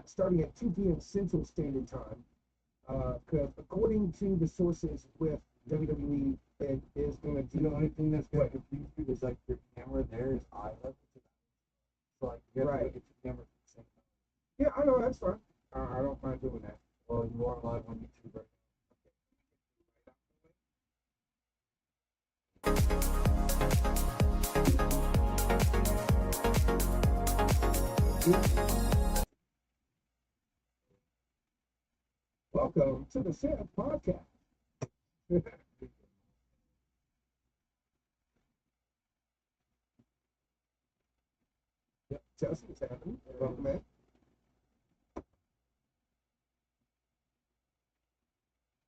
starting at 2 p.m. Central Standard Time. Because according to the sources with WWE, it is going to do. The only thing that's going to confuse you is like your camera there is eye level. So like you have to look at your camera at the same time. Yeah, I know, that's fine. I don't mind doing that. Well, you are live on YouTube right Welcome to the Cental podcast. Yep, Chelsea, what's happening? Welcome in.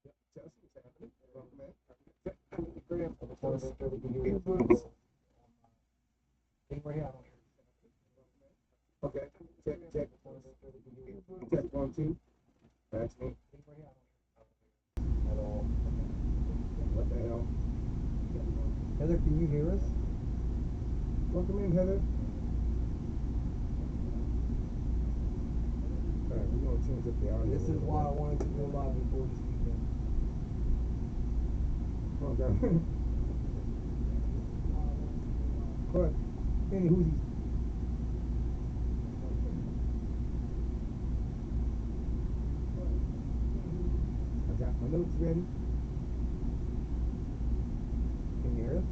Yep, Chelsea, what's happening? Welcome in. Okay, check. Check 1, 2. That's me. at all. What the hell? Heather, can you hear us? Welcome in, Heather. Alright, we're gonna change up the audio. This is why I wanted to go live before this weekend. Okay. But, anywho, I got my notes ready. Can you hear us?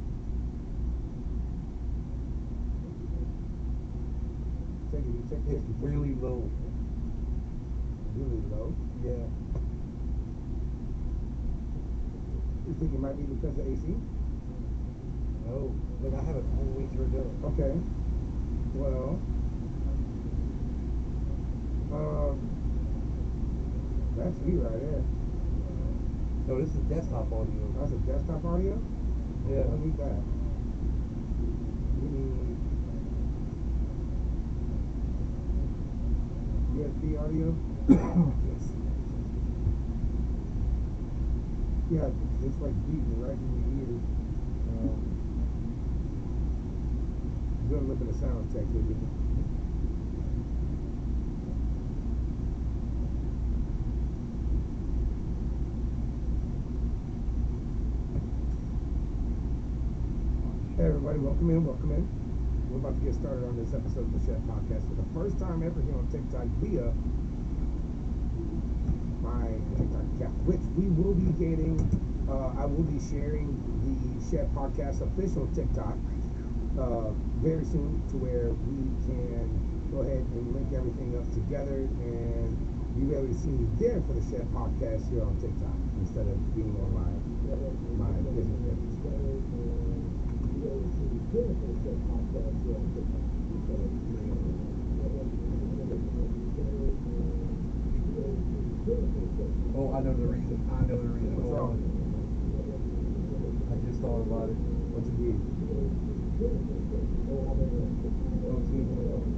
Check it. It's really low. Really low. Yeah. You think it might be because of AC? No. Look, I have it all the way through it. Okay. Well, that's me right there. No, this is desktop audio. That's a desktop audio? Yeah. I need that. We need USB audio? Yes. Yeah, it's like beating right in your ears. Doing a little bit of sound check here, people. Hey everybody, welcome in. We're about to get started on this episode of the Chef Podcast for the first time ever here on TikTok via my TikTok account, which we will be getting. I will be sharing the Chef Podcast official TikTok very soon, to where we can go ahead and link everything up together and be able to see me there for the Chef Podcast here on TikTok instead of being on my business page. Oh, I know the reason. What's wrong? I just thought about it. What you did?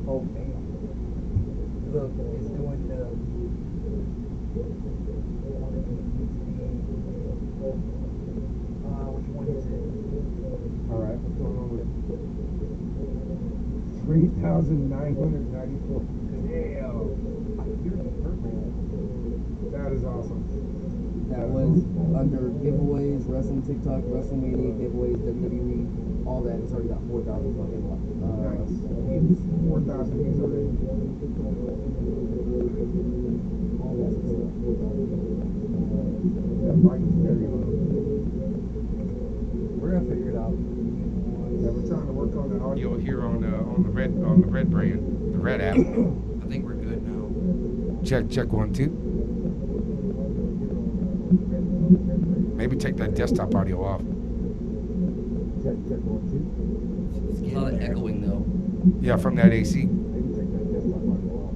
Oh, damn. Look, it's doing the... which one is it? Alright, what's going on with it? 3,994. Damn. You're the perfect. That is awesome. That was under giveaways, wrestling TikTok, WrestleMania giveaways, WWE, all that. It's already got 4,000 fucking Nice. views. 4,000 views already. All that's That mic is very low. We're gonna figure it out. Yeah, we're trying to work on the audio Here on the red brand, the red app. I think we're good now. Check 1, 2. Maybe take that desktop audio off. Check 1, 2. It's a lot of echoing though. Yeah, from that AC. Maybe take that desktop audio off.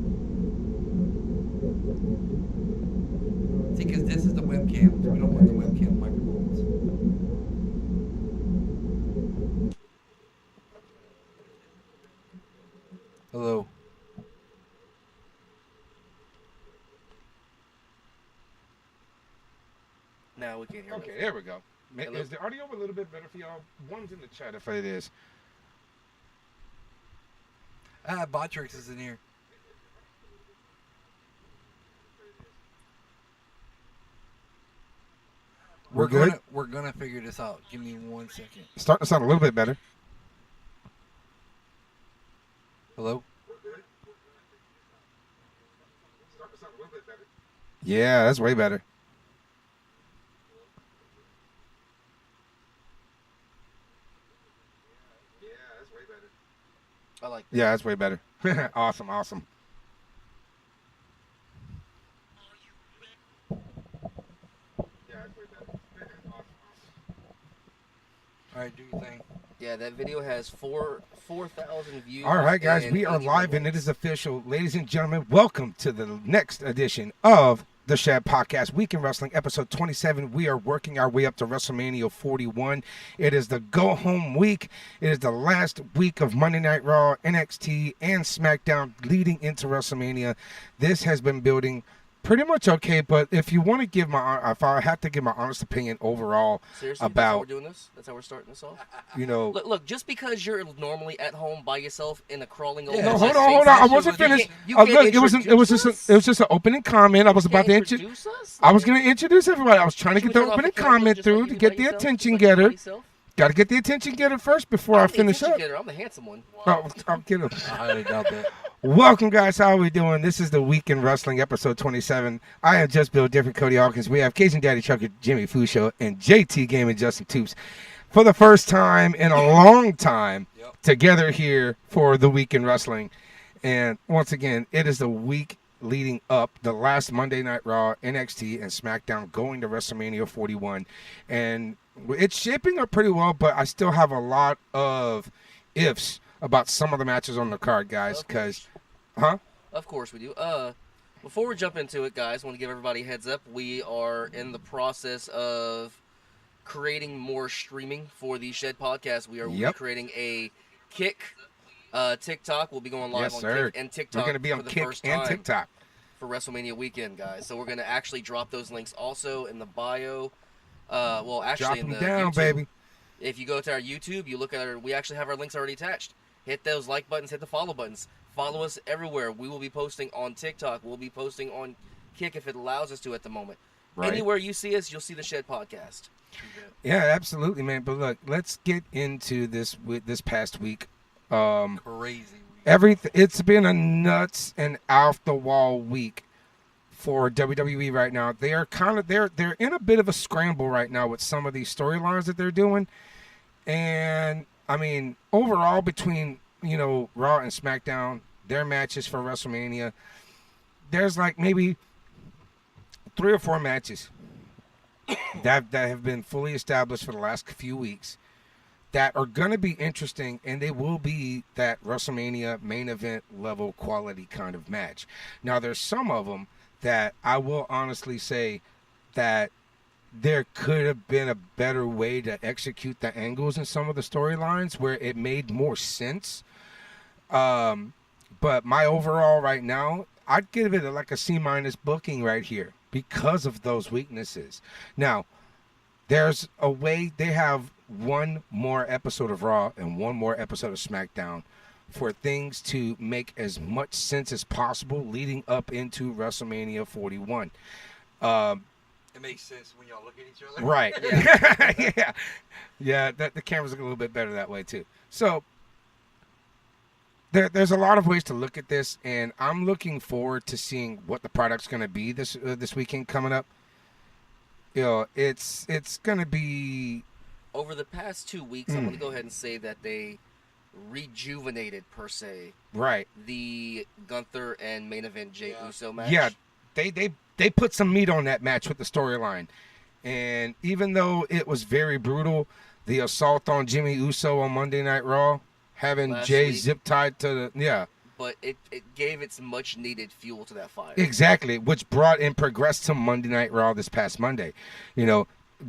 See, because this is the webcam. So we don't want the webcam microphones. Hello. Now we can't hear. Okay, there we go. Hello? Is the audio a little bit better for y'all? One's in the chat if it is. Botrix is in here. We're good? We're gonna figure this out. Give me 1 second. Starting to sound a little bit better. Hello? Yeah, that's way better. I like that. Yeah, that's way better. Awesome. All right, do your thing. Yeah, that video has 4,000 views. All right, guys, and we are 81 live and it likes. is official. Ladies and gentlemen, welcome to the next edition of the Shad Podcast, Week in Wrestling, episode 27. We are working our way up to WrestleMania 41. It is the go-home week. It is the last week of Monday Night Raw, NXT, and SmackDown leading into WrestleMania. This has been building pretty much okay, but if you want to give if I have to give my honest opinion overall Seriously, that's how about, we're doing this? That's how we're starting this off? you know, Look, just because you're normally at home by yourself in a crawling old Yeah, no, man's hold on. space, I wasn't finished. You can't Look, it was just an opening comment. I was about to introduce us? I was going to introduce everybody. I was trying to get Should we the turn off opening the camera comment just through like to you get by the yourself? attention Just like you by getter. yourself? Got to get the attention getter first before I I'm the finish attention up. getter. I'm the handsome one. Oh, I'm kidding. I highly doubt that. Welcome, guys. How are we doing? This is the Week in Wrestling, episode 27. I am just Bill Different, Cody Hawkinz. We have Cajun Daddy Chucker, Jimmy Foo Show, and JT Game and Justin Toops for the first time in a long time together here for the Week in Wrestling. And once again, it is the week leading up, the last Monday Night Raw, NXT, and SmackDown going to WrestleMania 41. And it's shaping up pretty well, but I still have a lot of ifs about some of the matches on the card, guys, because, Of course we do. Before we jump into it, guys, I want to give everybody a heads up. We are in the process of creating more streaming for the Shed Podcast. We are Yep. creating a Kick TikTok. We'll be going live Yes, on sir. Kick and TikTok We're going to be on for the Kick first and time TikTok. for WrestleMania weekend, guys. So we're going to actually drop those links also in the bio. Well, actually Drop in them the down, YouTube. baby. If you go to our YouTube, you look at we actually have our links already attached. Hit those like buttons, hit the follow buttons. Follow us everywhere. We will be posting on TikTok. We'll be posting on Kick if it allows us to at the moment. Right. Anywhere you see us, you'll see the Shed Podcast. Yeah, absolutely, man. But look, let's get into this past week. Crazy. It's been a nuts and off the wall week for WWE right now. They are they're in a bit of a scramble right now with some of these storylines that they're doing. And I mean, overall between, Raw and SmackDown, their matches for WrestleMania, there's like maybe 3 or 4 matches that have been fully established for the last few weeks that are going to be interesting, and they will be that WrestleMania main event level quality kind of match. Now, there's some of them that I will honestly say that there could have been a better way to execute the angles in some of the storylines where it made more sense. But my overall right now, I'd give it like a C- booking right here because of those weaknesses. Now, there's a way they have one more episode of Raw and one more episode of SmackDown for things to make as much sense as possible leading up into WrestleMania 41. It makes sense when y'all look at each other. Right. Yeah. Yeah, the camera's a little bit better that way too. So there's a lot of ways to look at this, and I'm looking forward to seeing what the product's going to be this weekend coming up. It's going to be Over the past 2 weeks, I'm going to go ahead and say that they rejuvenated, per se, right. the Gunther and main event Jey Uso match. Yeah, they put some meat on that match with the storyline. And even though it was very brutal, the assault on Jimmy Uso on Monday Night Raw, having Last Jay week. zip tied to But it gave its much needed fuel to that fire. exactly, which brought and progressed to Monday Night Raw this past Monday.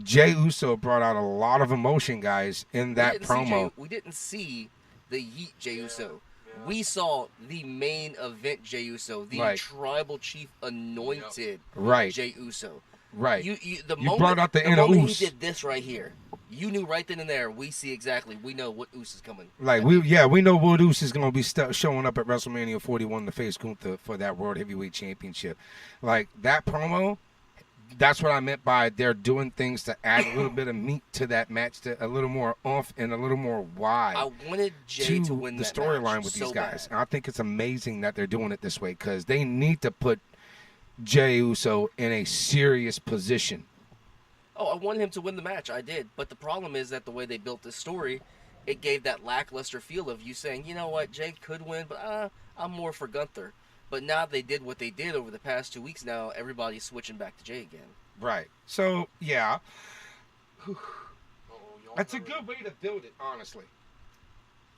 Jay Uso brought out a lot of emotion, guys, in that promo. We didn't see the Yeet Jey Uso. We saw the main event Jey Uso, the Right. tribal chief anointed Right. Jey Uso. Right. You brought out the inner moment Uso. he did this right here, you knew right then and there. We see exactly. We know what Uso is coming. Like we know Wood Uso is going to be showing up at WrestleMania 41 to face Gunther for that World Heavyweight Championship. Like that promo that's what I meant by they're doing things to add a little bit of meat to that match, to a little more oomph and a little more why. I wanted Jay to win the that storyline match with so these guys. bad. And I think it's amazing that they're doing it this way because they need to put Jey Uso in a serious position. Oh, I wanted him to win the match. I did. But the problem is that the way they built this story, it gave that lackluster feel of you saying, you know what, Jay could win, but I'm more for Gunther. But now they did what they did over the past 2 weeks. Now everybody's switching back to Jay again. Right. So, yeah. Yawn That's a already. good way to build it, honestly.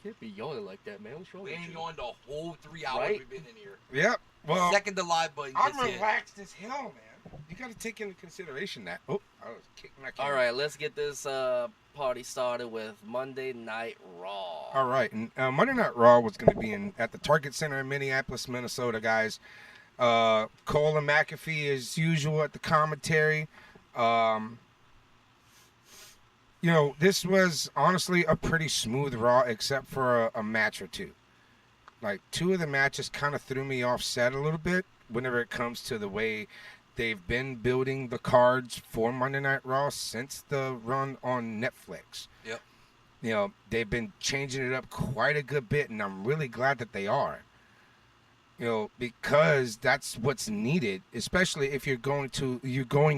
Can't be yawning like that, man. What's wrong We with ain't you? yawned the whole 3 hours Right? we've been in here. Yep. Well, Second the live button I'm just hit. relaxed as hell, man. You got to take into consideration that. Oh, I was kicking my camera. All right, let's get this party started with Monday Night Raw. All right. And Monday Night Raw was going to be at the Target Center in Minneapolis, Minnesota, guys. Cole and McAfee, as usual, at the commentary. This was honestly a pretty smooth Raw, except for a match or two. Like, 2 of the matches kind of threw me off set a little bit whenever it comes to the way they've been building the cards for Monday Night Raw since the run on Netflix. Yep. They've been changing it up quite a good bit, and I'm really glad that they are. Because that's what's needed, especially if you're going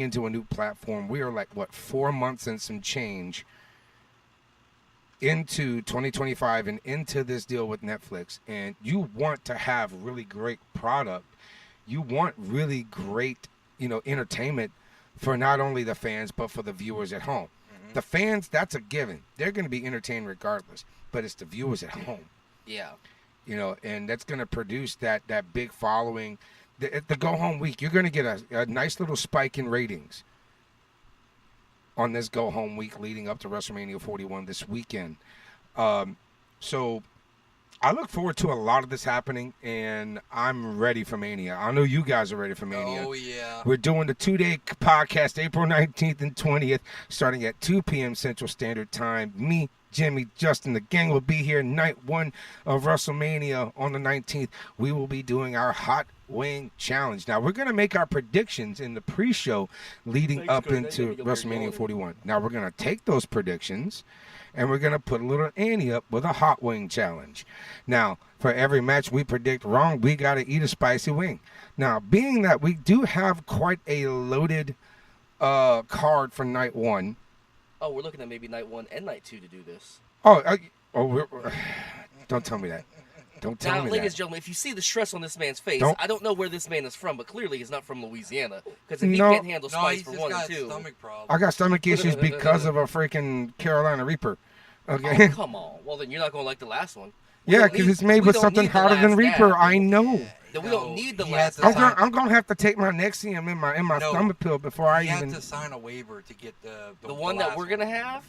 into a new platform. We are like, 4 months and some change into 2025 and into this deal with Netflix, and you want to have really great product. You want really great, entertainment for not only the fans, but for the viewers at home. The fans, that's a given. They're going to be entertained regardless, but it's the viewers at home. Yeah. And that's going to produce that big following. The go-home week, you're going to get a nice little spike in ratings on this go-home week leading up to WrestleMania 41 this weekend. So I look forward to a lot of this happening, and I'm ready for Mania. I know you guys are ready for Mania. Oh, yeah. We're doing the 2-day podcast, April 19th and 20th, starting at 2 p.m. Central Standard Time. Me, Jimmy, Justin, the gang will be here night 1 of WrestleMania on the 19th. We will be doing our Hot Wing Challenge. Now, we're going to make our predictions in the pre-show leading up into WrestleMania 41. Now, we're going to take those predictions, and we're going to put a little ante up with a Hot Wing Challenge. Now, for every match we predict wrong, we got to eat a spicy wing. Now, being that we do have quite a loaded card for night 1, Oh, we're looking at maybe night 1 and night 2 to do this. Don't tell me that. Don't tell Now, me ladies and that. gentlemen, if you see the stress on this man's face, Don't- I don't know where this man is from, but clearly he's not from Louisiana. Because if he No. can't handle No, spice he's for just 1 and got 2, stomach problems. I got stomach issues because of a freaking Carolina Reaper. oh, Okay. come on. Well, then you're not going to like the last one. Yeah, because it's made with something hotter than Reaper. I know. Then we don't need the he last had to dab. I'm gonna have to take my Nexium in my No. stomach pill before I He had even. to sign a waiver to get The one that last we're one. going to have,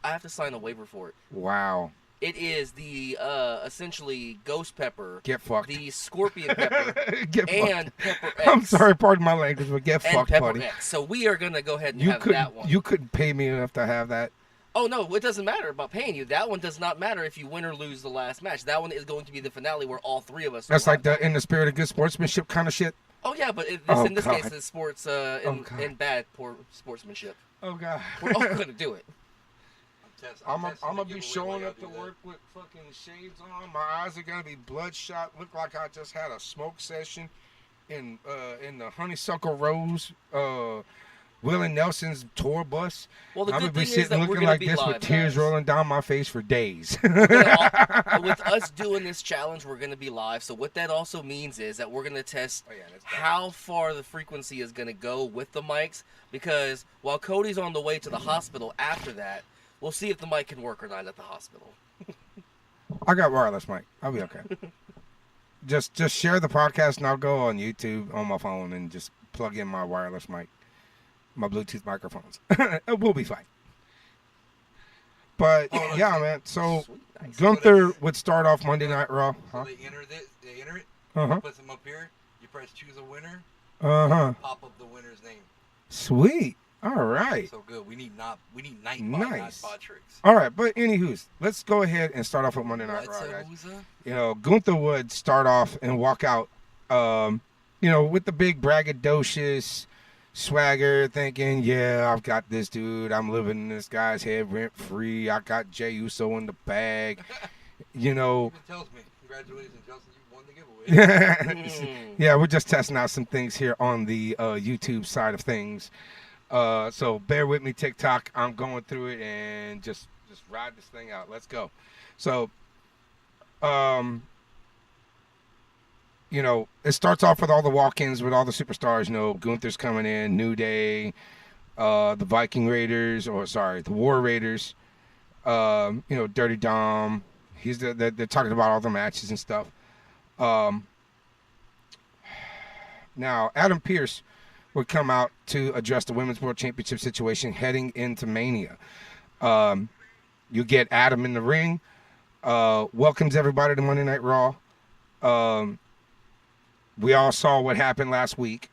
I have to sign a waiver for it. Wow. It is the essentially ghost pepper, Get fucked. the scorpion pepper, Get fucked. and pepper X. I'm sorry, pardon my language, but get And fucked, pepper buddy. X. So we are gonna go ahead and You have couldn't. that one. You couldn't pay me enough to have that. Oh no, it doesn't matter about paying you. That one does not matter if you win or lose the last match. That one is going to be the finale where all 3 of us. That's will like have- in the spirit of good sportsmanship kind of shit. Oh yeah, but Oh, in this God. case, it's sports God. in bad poor sportsmanship. Oh god. We're all gonna do it. I'm testing gonna the be giveaway showing while up to y'all do that. work with fucking shades on. My eyes are gonna be bloodshot. Look like I just had a smoke session in the Honeysuckle Rose, Willie Nelson's tour bus. Well, the I'm good gonna be thing is sitting that we're looking gonna like be this live, with tears guys. rolling down my face for days. With us doing this challenge, we're gonna be live. So what that also means is that we're gonna test Oh, yeah, that's bad. how far the frequency is gonna go with the mics. Because while Cody's on the way to the hospital after that, we'll see if the mic can work or not at the hospital. I got wireless mic. I'll be okay. just share the podcast and I'll go on YouTube on my phone and just plug in my wireless mic, my Bluetooth microphones. We'll be fine. But Oh, yeah, man. So Sweet, nice. Gunther would start off Monday Night Raw. So Huh? they enter it, Uh puts them up here, you press choose a winner, huh. pop up the winner's name. Sweet. All right. So good. We need Nightbot, not Nice. Botrix. All right. But anywho's, let's go ahead and start off with Monday Night Raw, guys. Gunther would start off and walk out, with the big braggadocious, Swagger thinking, yeah, I've got this dude. I'm living in this guy's head rent free. I got Jey Uso in the bag. You know. Even tells me, congratulations, Justin, you won the giveaway. Yeah, we're just testing out some things here on the YouTube side of things. So bear with me, TikTok. I'm going through it and just ride this thing out. Let's go. So, you know, it starts off with all the walk-ins with all the superstars. You know, Gunther's coming in, New Day, the Viking Raiders, the War Raiders. You know, Dirty Dom. They're talking about all the matches and stuff. Now, Adam Pearce would come out to address the Women's World Championship situation heading into Mania. You get Adam in the ring, welcomes everybody to Monday Night Raw. We all saw what happened last week.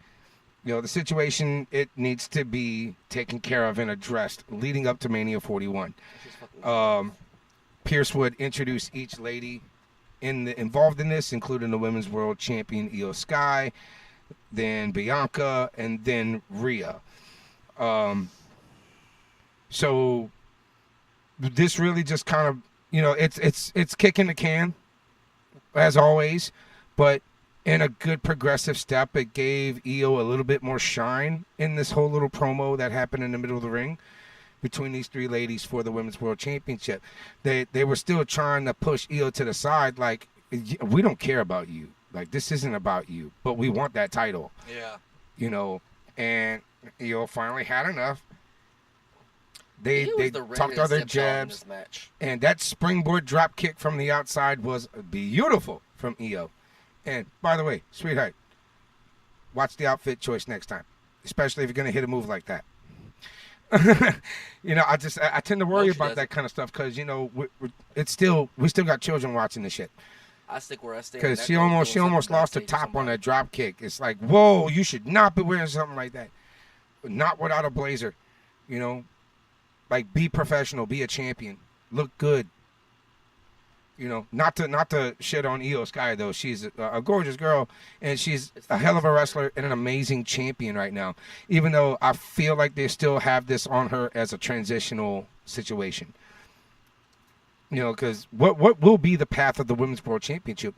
You know, the situation, it needs to be taken care of and addressed leading up to Mania 41. Pierce would introduce each lady involved in this, including the Women's World Champion Io Sky, then Bianca, and then Rhea. So this really just kind of, you know, it's kicking the can, as always, but in a good progressive step. It gave Io a little bit more shine in this whole little promo that happened in the middle of the ring between these three ladies for the Women's World Championship. They were still trying to push Io to the side, like, we don't care about you. Like, this isn't about you, but we want that title. Yeah. You know, and Io finally had enough. They talked all their jabs, and that springboard drop kick from the outside was beautiful from Io. And by the way, sweetheart, watch the outfit choice next time, especially if you're gonna hit a move like that. You know, I tend to worry about that kind of stuff because, you know, we still got children watching this shit. I stick where I stand. Because she almost lost her top on that drop kick. It's like, whoa, you should not be wearing something like that. Not without a blazer. You know, like, be professional, be a champion, look good. You know, not to shit on Io Sky, though. She's a gorgeous girl, and she's a hell of a wrestler and an amazing champion right now. Even though I feel like they still have this on her as a transitional situation. You know, because what will be the path of the Women's World Championship?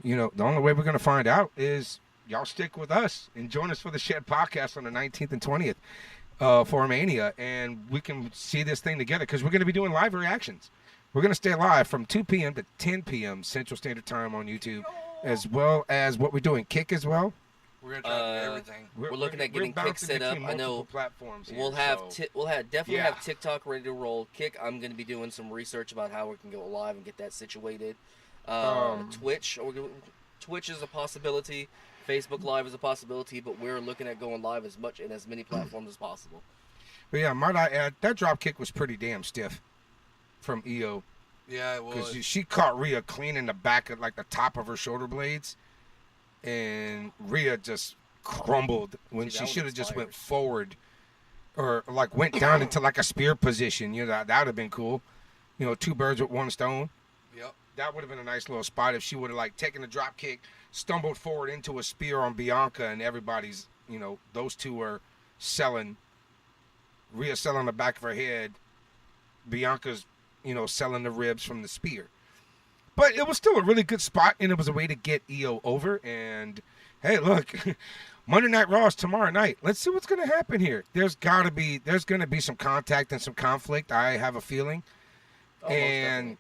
You know, the only way we're going to find out is y'all stick with us and join us for the Shed Podcast on the 19th and 20th for Mania, and we can see this thing together because we're going to be doing live reactions. We're going to stay live from 2 p.m. to 10 p.m. Central Standard Time on YouTube, as well as what we're doing, Kick as well. We're going to try to do everything. We're looking at getting Kick set up. I know platforms here, we'll definitely have TikTok ready to roll. Kick, I'm going to be doing some research about how we can go live and get that situated. Twitch is a possibility. Facebook Live is a possibility, but we're looking at going live as many platforms as possible. But yeah, might I add, that drop kick was pretty damn stiff from Io. Yeah, it was. Because she caught Rhea clean in the back of, like, the top of her shoulder blades, and Rhea just crumbled when she should have just went forward, or like went down into like a spear position. You know, that would have been cool. You know, two birds with one stone. Yep. That would have been a nice little spot if she would have, like, taken the drop kick, stumbled forward into a spear on Bianca, and everybody's, you know, those two are selling. Rhea selling the back of her head. Bianca's, you know, selling the ribs from the spear. But it was still a really good spot, and it was a way to get Io over. And, hey, look, Monday Night Raw is tomorrow night. Let's see what's going to happen here. There's going to be some contact and some conflict, I have a feeling. And,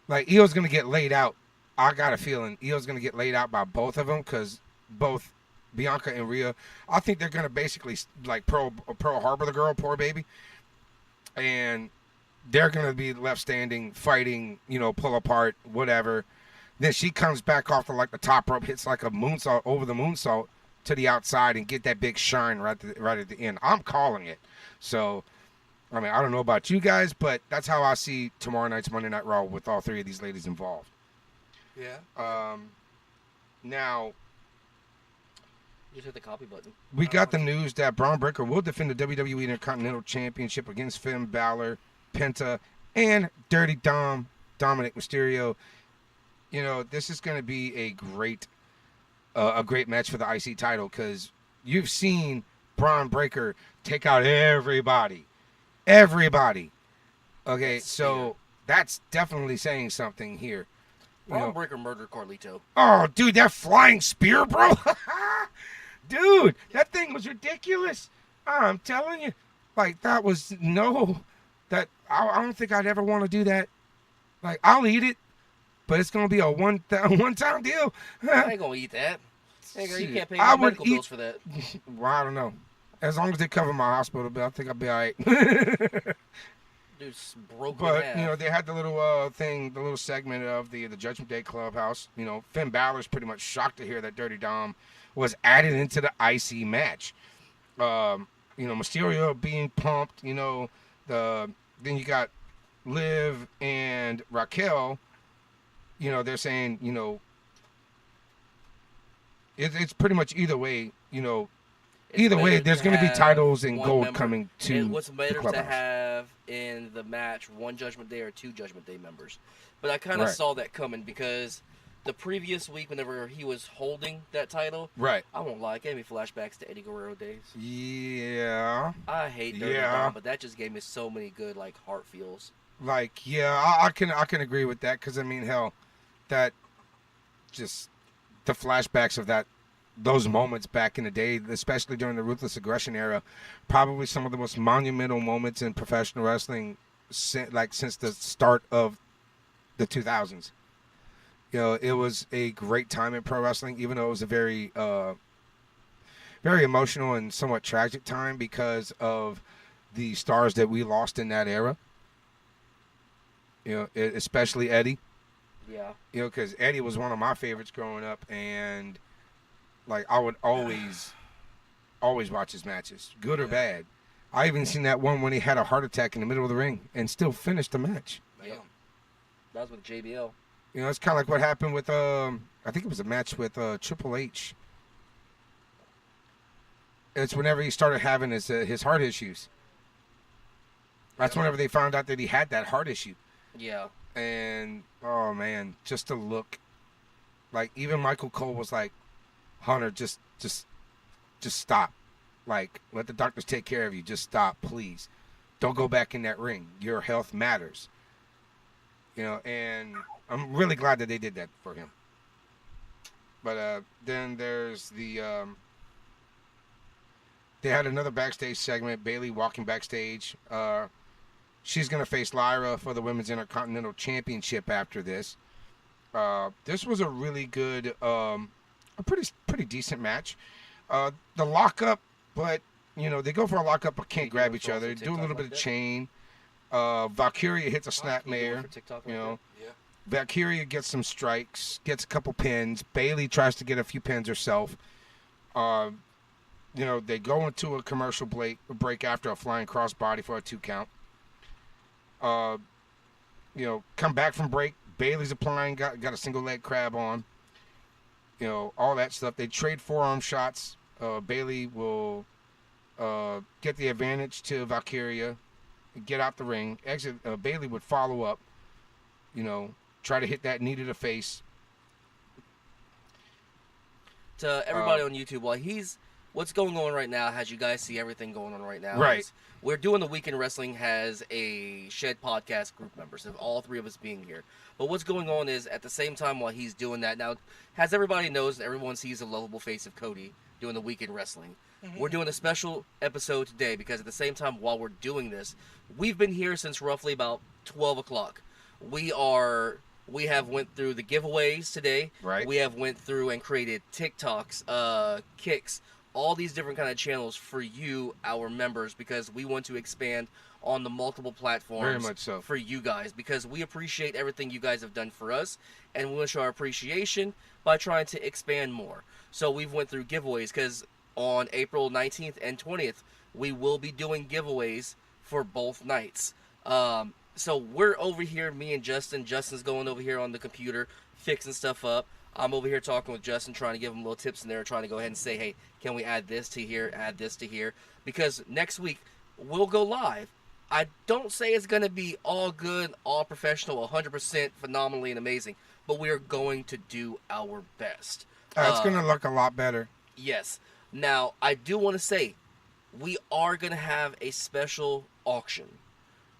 like, Io's going to get laid out. I got a feeling Io's going to get laid out by both of them, because both Bianca and Rhea, I think they're going to basically, like, Pearl Harbor the girl, poor baby. And they're going to be left standing, fighting, you know, pull apart, whatever. Then she comes back off the top rope, hits like a moonsault over the moonsault to the outside and get that big shine right at the end. I'm calling it. So, I mean, I don't know about you guys, but that's how I see tomorrow night's Monday Night Raw with all three of these ladies involved. Yeah. Now, just hit the copy button. We got the news that Braun Breaker will defend the WWE Intercontinental Championship against Finn Balor, Penta, and Dirty Dom, Dominic Mysterio. You know, this is going to be a great match for the IC title, because you've seen Braun Breaker take out everybody. Everybody. Okay, That so spear. that's definitely saying something here. You Braun know, Breaker murdered Carlito. oh, dude, that flying spear, bro. Dude, that thing was ridiculous. I'm telling you. Like, that was I don't think I'd ever want to do that. Like, I'll eat it, but it's going to be a one-time deal. I ain't gonna eat that. Hey, girl, you Shit, can't pay I my would medical eat- bills for that. Well, I don't know. As long as they cover my hospital bill, I think I'll be all right. Dude's broken But half. you know, they had the little the little segment of the Judgment Day Clubhouse. You know, Finn Balor's pretty much shocked to hear that Dirty Dom was added into the IC match. You know, Mysterio being pumped. You know, then you got Liv and Raquel. You know, they're saying, you know, it's pretty much either way. You know, It's either way, better there's to going to be have titles and one gold member. coming to And what's the better to clubhouse. have in the match one Judgment Day or two Judgment Day members. But I kind of Right. saw that coming because the previous week, whenever he was holding that title, Right. I won't lie, it gave me flashbacks to Eddie Guerrero days. Yeah. I hate Dirty Yeah. Dom, but that just gave me so many good like heart feels. Like, yeah, I can agree with that because I mean, hell, that just the flashbacks of those moments back in the day, especially during the Ruthless Aggression era, probably some of the most monumental moments in professional wrestling, since the start of the 2000s. You know, it was a great time in pro wrestling, even though it was a very, very emotional and somewhat tragic time because of the stars that we lost in that era. You know, especially Eddie. Yeah. You know, because Eddie was one of my favorites growing up, and like I would always watch his matches, good or bad. I even seen that one when he had a heart attack in the middle of the ring and still finished the match. Yep. That was with JBL. You know, it's kind of like what happened with I think it was a match with Triple H. It's whenever he started having his heart issues. That's whenever they found out that he had that heart issue. Yeah. And oh man, just to look, like even Michael Cole was like, Hunter, just stop, like let the doctors take care of you. Just stop, please. Don't go back in that ring. Your health matters. You know, and I'm really glad that they did that for him. But then there's the they had another backstage segment. Bayley walking backstage. She's going to face Lyra for the Women's Intercontinental Championship after this. This was a really good, a pretty decent match. The lockup, but, you know, they go for a lockup but can't grab each other. Do a little bit of chain. Valkyria hits a snapmare. You know, Yeah. Valkyria gets some strikes, gets a couple pins. Bayley tries to get a few pins herself. You know, they go into a commercial break after a flying crossbody for a 2 count. You know, come back from break. Bayley's applying, got a single leg crab on. You know, all that stuff. They trade forearm shots. Bayley will get the advantage to Valkyria, get out the ring. Exit. Bayley would follow up. You know, try to hit that knee to the face. To everybody on YouTube, what's going on right now, as you guys see everything going on right now. Right. is We're doing the Weekend Wrestling has a Shed Podcast group members of all three of us being here. But what's going on is at the same time while he's doing that now, as everybody knows, everyone sees the lovable face of Cody doing the Weekend Wrestling. We're doing a special episode today because at the same time while we're doing this, we've been here since roughly about 12 o'clock. We have went through the giveaways today. Right. We have went through and created TikToks, kicks, all these different kind of channels for you, our members, because we want to expand on the multiple platforms. Very much so. For you guys, because we appreciate everything you guys have done for us, and we want to show our appreciation by trying to expand more. So we've went through giveaways because on April 19th and 20th, we will be doing giveaways for both nights. So we're over here, me and Justin. Justin's going over here on the computer, fixing stuff up. I'm over here talking with Justin, trying to give him little tips in there, trying to go ahead and say, hey, can we add this to here, add this to here? Because next week, we'll go live. I don't say it's going to be all good, all professional, 100% phenomenally and amazing, but we are going to do our best. It's going to look a lot better. Yes. Now, I do want to say, we are going to have a special auction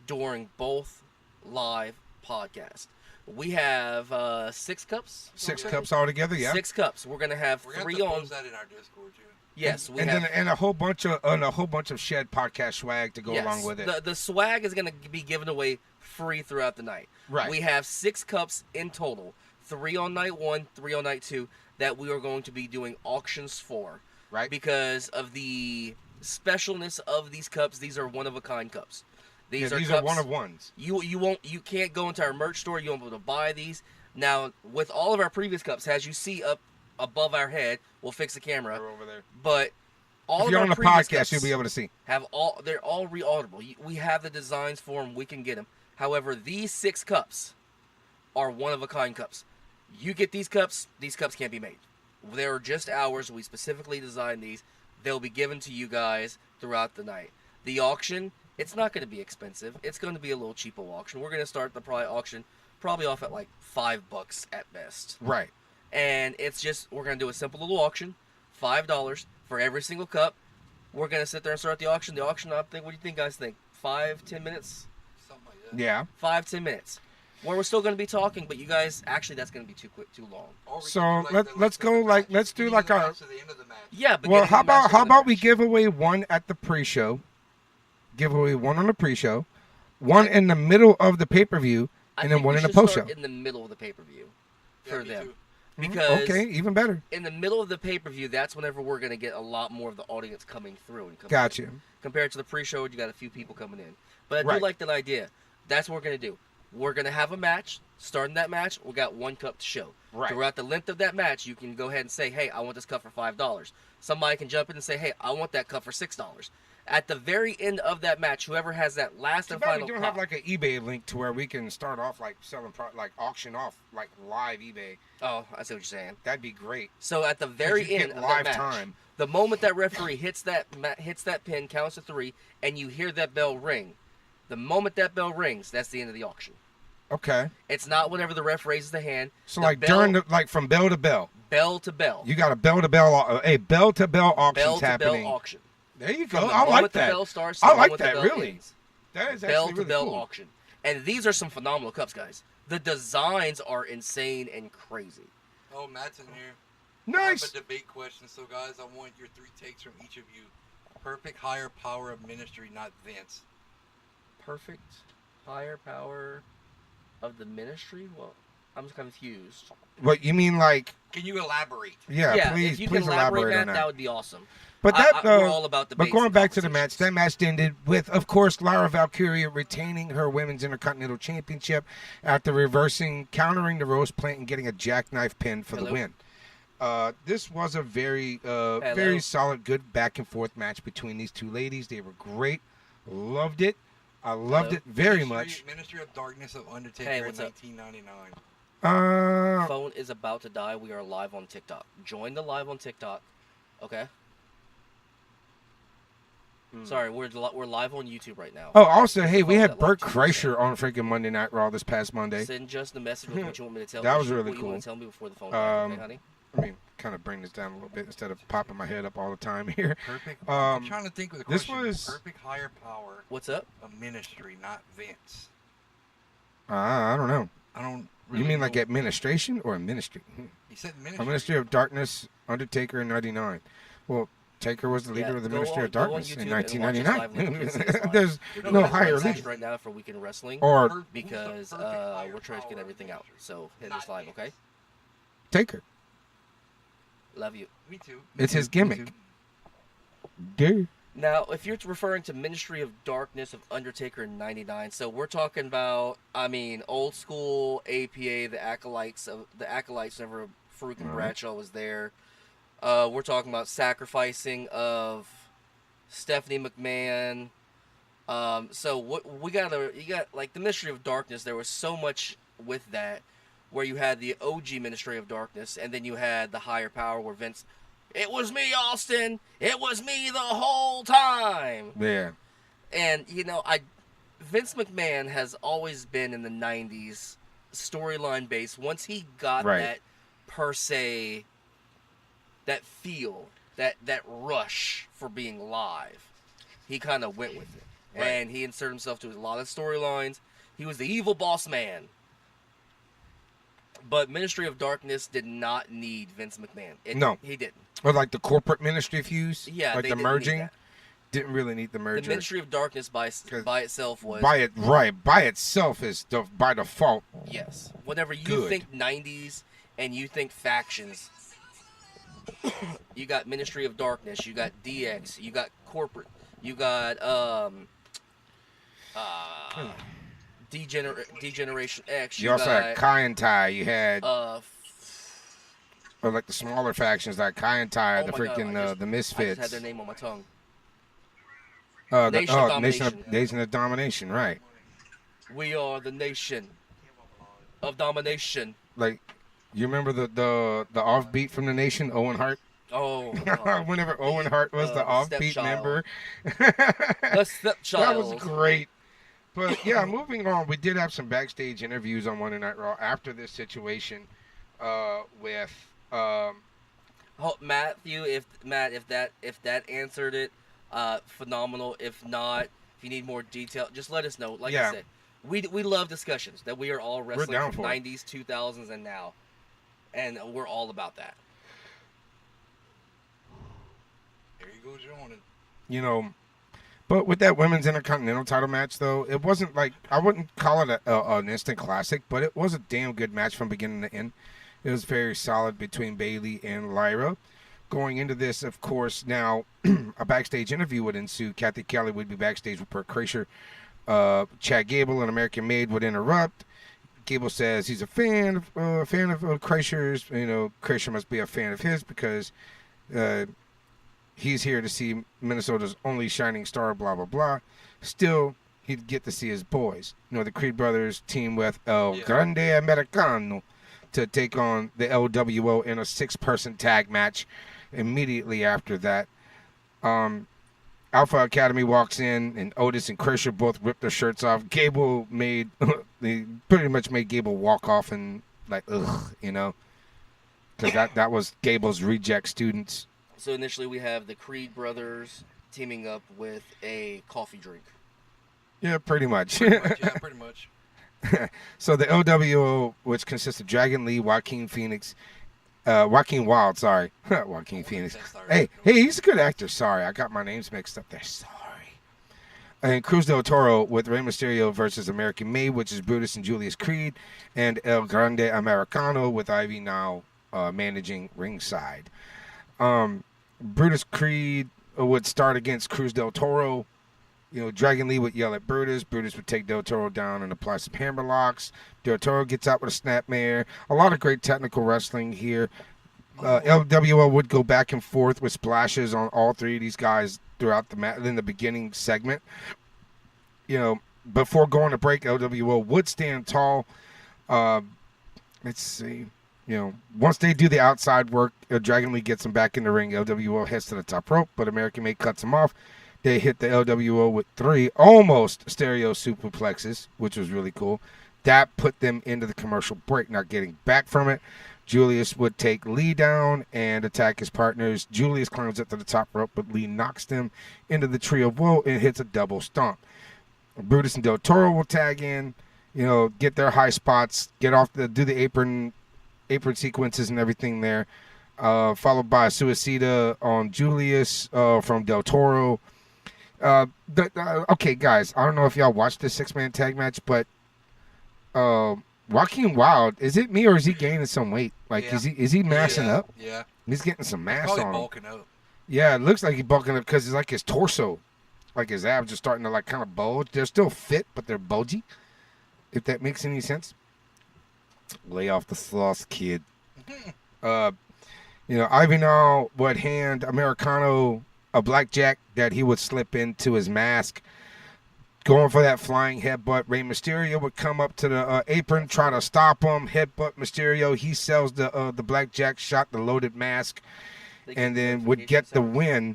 during both live podcasts. We have 6 cups. Six Okay. cups altogether, yeah. 6 cups. We're going to have We're gonna 3 have to on. post that in our Discord too. Yes, we and have. then a whole bunch of Shed podcast swag to go Yes, along with it. The swag is going to be given away free throughout the night. Right. We have 6 cups in total. 3 on night 1, 3 on night 2 that we are going to be doing auctions for. Right. Because of the specialness of these cups. These are one-of-a-kind cups. These these are are cups, one of ones. You can't go into our merch store. You won't be able to buy these. Now, with all of our previous cups, as you see up above our head, we'll fix the camera. They're over there. But all If of you're our on the previous podcast, cups you'll be able to see. they're all reorderable. We have the designs for them. We can get them. However, these 6 cups are one-of-a-kind cups. You get these cups can't be made. They're just ours. We specifically designed these. They'll be given to you guys throughout the night. The auction, it's not going to be expensive. It's going to be a little cheaper auction. We're going to start the auction probably off at like $5 at best. Right. And it's just, we're going to do a simple little auction, $5 for every single cup. We're going to sit there and start the auction. The auction, what do you think, guys think? 5-10 minutes? Something like that. Yeah. 5-10 minutes. Where we're still going to be talking, but you guys, actually, that's going to be too long. Or we So, can do let's the go, like, match. let's do Beginning like of the our- match to the end of the match. Yeah, but Well, getting how the match about into the we match. give away one at the pre-show, give away one on the pre-show, one in the middle of the pay-per-view, I and then think one we in the should post-show. start in the middle of the pay-per-view Yeah, for me them. too. Because Okay, even better. in the middle of the pay-per-view, that's whenever we're going to get a lot more of the audience coming through. And coming Gotcha. in. Compared to the pre-show, you got a few people coming in. But I Right. do like that idea. That's what we're going to do. We're going to have a match. Starting that match, we got 1 cup to show. Right. Throughout the length of that match, you can go ahead and say, hey, I want this cup for $5. Somebody can jump in and say, hey, I want that cup for $6. At the very end of that match, whoever has that last Too and bad final we don't cup. have like an eBay link to where we can start off like selling, like auction off like live eBay. Oh, I see what you're saying. That'd be great. So at the very you end get of live that match, time. the moment that referee hits that pin, counts to 3, and you hear that bell ring, the moment that bell rings, that's the end of the auction. Okay. It's not whenever the ref raises the hand. So The like bell, during the from bell to bell, bell to bell, you got a bell to bell auctions bell to happening. bell auction. There you From go. the I moment like the that. bell starts, to I the like moment the that, bell really. ends. That is Bell actually to really bell cool. auction. And these are some phenomenal cups, guys. The designs are insane and crazy. Oh, Matt's in here. Nice. I have a debate question, so guys, I want your 3 takes from each of you. Perfect higher power of ministry, not Vince. Perfect higher power of the ministry? Well, I'm confused. What you mean, like? Can you elaborate? Yeah, please, if you please can elaborate on that, that would be awesome. But that, we're all about but debates going and back to the match, that conversations. match ended with, of course, Lyra Valkyria retaining her Women's Intercontinental Championship after countering the Rose Plant and getting a jackknife pin for the Hello. win. This was a very solid, good back and forth match between these two ladies. They were great. Loved it. I loved Hello. it very much. Ministry of Darkness of Undertaker Hey, in what's up? 1999. Phone is about to die. We are live on TikTok. Join the live on TikTok. Okay. Sorry, we're live on YouTube right now. Oh, also, hey, we Phone had at Burt like 2%. Kreischer on freaking Monday Night Raw this past Monday. Send just the message with what you want me to tell That you. was really What you cool. want to tell me before the phone dies, okay, honey? Let me kind of bring this down a little bit instead of popping my head up all the time here. Perfect. Um, I'm trying to think of the this question. was- Perfect higher power What's up? of ministry, not Vince. I don't know. I don't. You Really mean like know. administration or ministry? He said A ministry. Ministry of Darkness, Undertaker in '99. Well, Taker was the leader Yeah, of the go Ministry on- of go on Darkness in YouTube and watch us live like 1999. this is live. There's We're no doing a higher transaction leader. right now for Weekend Wrestling Or Who's the because perfect higher we're trying to get power of everything out. ministry? So hit Not us live, Vince. okay? Taker. Love you. Me too. It's his Me gimmick. too. Dude. Now, if you're referring to Ministry of Darkness of Undertaker in '99, so we're talking about, I mean, old school APA, the acolytes whenever Farouk and Bradshaw was there. We're talking about sacrificing of Stephanie McMahon. So what you got like the Ministry of Darkness. There was so much with that, where you had the OG Ministry of Darkness, and then you had the higher power where Vince. It was me, Austin. It was me the whole time. Yeah. And Vince McMahon has always been in the '90s storyline base. Once he got Right. that per se, that feel, that rush for being live. He kind of went with it, Right. and he inserted himself to a lot of storylines. He was the evil boss man. But Ministry of Darkness did not need Vince McMahon. No. He didn't. Or like the corporate ministry fuse. Yeah, like they the didn't need merging. that. Didn't really need the merger. The Ministry of Darkness by itself was by itself is by default. yes. Whenever you Good. think 90s and you think factions, you got Ministry of Darkness, you got DX, you got corporate, you got Degeneration X. You also had Kai and Tai. You had or like the smaller factions like Kai and Tai, Oh the my God, freaking the I Misfits. just had their name on my tongue. Nation Domination. Nation of Domination, right? We are the nation of domination. Like, you remember the offbeat from the Nation, Owen Hart? Oh, Whenever Owen Hart was the offbeat stepchild. member. the stepchild. That was great. But yeah, moving on, we did have some backstage interviews on Monday Night Raw after this situation with Matthew, if that answered it, phenomenal. If not, if you need more detail, just let us know. Like I said, we love discussions that we are all wrestling down from for it. 90s, 2000s, and now, and we're all about that. There you go, Jordan. you know, but with that women's intercontinental title match, though, it wasn't like, I wouldn't call it an instant classic, but it was a damn good match from beginning to end. It was very solid between Bayley and Lyra. Going into this, of course, now a backstage interview would ensue. Kathy Kelly would be backstage with Burt Kreischer. Chad Gable, an American Made, would interrupt. Gable says he's a fan of Kreischer's. You know, Kreischer must be a fan of his because he's here to see Minnesota's only shining star, blah, blah, blah. Still, he'd get to see his boys. You know, the Creed brothers team with El Grande Americano to take on the LWO in a 6-person tag match immediately after that. Alpha Academy walks in, and Otis and Kreischer both rip their shirts off. Gable they pretty much made Gable walk off and like, ugh, you know, because that was Gable's reject students. So initially we have the Creed brothers teaming up with a coffee drink. Yeah, pretty much. Pretty much. So the LWO, which consists of Dragon Lee, Joaquin Wilde, sorry. Joaquin Phoenix. Hey, he's a good actor. Sorry, I got my names mixed up there. Sorry. And Cruz del Toro with Rey Mysterio versus American Made, which is Brutus and Julius Creed, and El Grande Americano with Ivy now managing ringside. Brutus Creed would start against Cruz del Toro. You know, Dragon Lee would yell at Brutus. Brutus would take Del Toro down and apply some hammerlocks. Del Toro gets out with a snapmare. A lot of great technical wrestling here. LWO would go back and forth with splashes on all three of these guys throughout the match in the beginning segment. You know, before going to break, LWO would stand tall. Let's see. You know, once they do the outside work, Dragon Lee gets him back in the ring. LWO heads to the top rope, but American Made cuts him off. They hit the LWO with 3 almost stereo superplexes, which was really cool. That put them into the commercial break. Not getting back from it, Julius would take Lee down and attack his partners. Julius climbs up to the top rope, but Lee knocks them into the tree of woe and hits a double stomp. Brutus and Del Toro will tag in, you know, get their high spots, do the apron sequences and everything there. Followed by a Suicida on Julius from Del Toro. Okay, guys, I don't know if y'all watched this 6-man tag match, but Joaquin Wilde, is it me or is he gaining some weight? Like, is he massing up? Yeah. He's getting some mass Probably on him. bulking up. Yeah, it looks like he's bulking up because it's like his torso, like his abs are starting to like kind of bulge. They're still fit, but they're bulgy, if that makes any sense. Lay off the sauce, kid. You know, Ivanal would hand Americano a blackjack that he would slip into his mask. Going for that flying headbutt. Rey Mysterio would come up to the apron, try to stop him. Headbutt Mysterio. He sells the blackjack shot, the loaded mask, and then would get the win.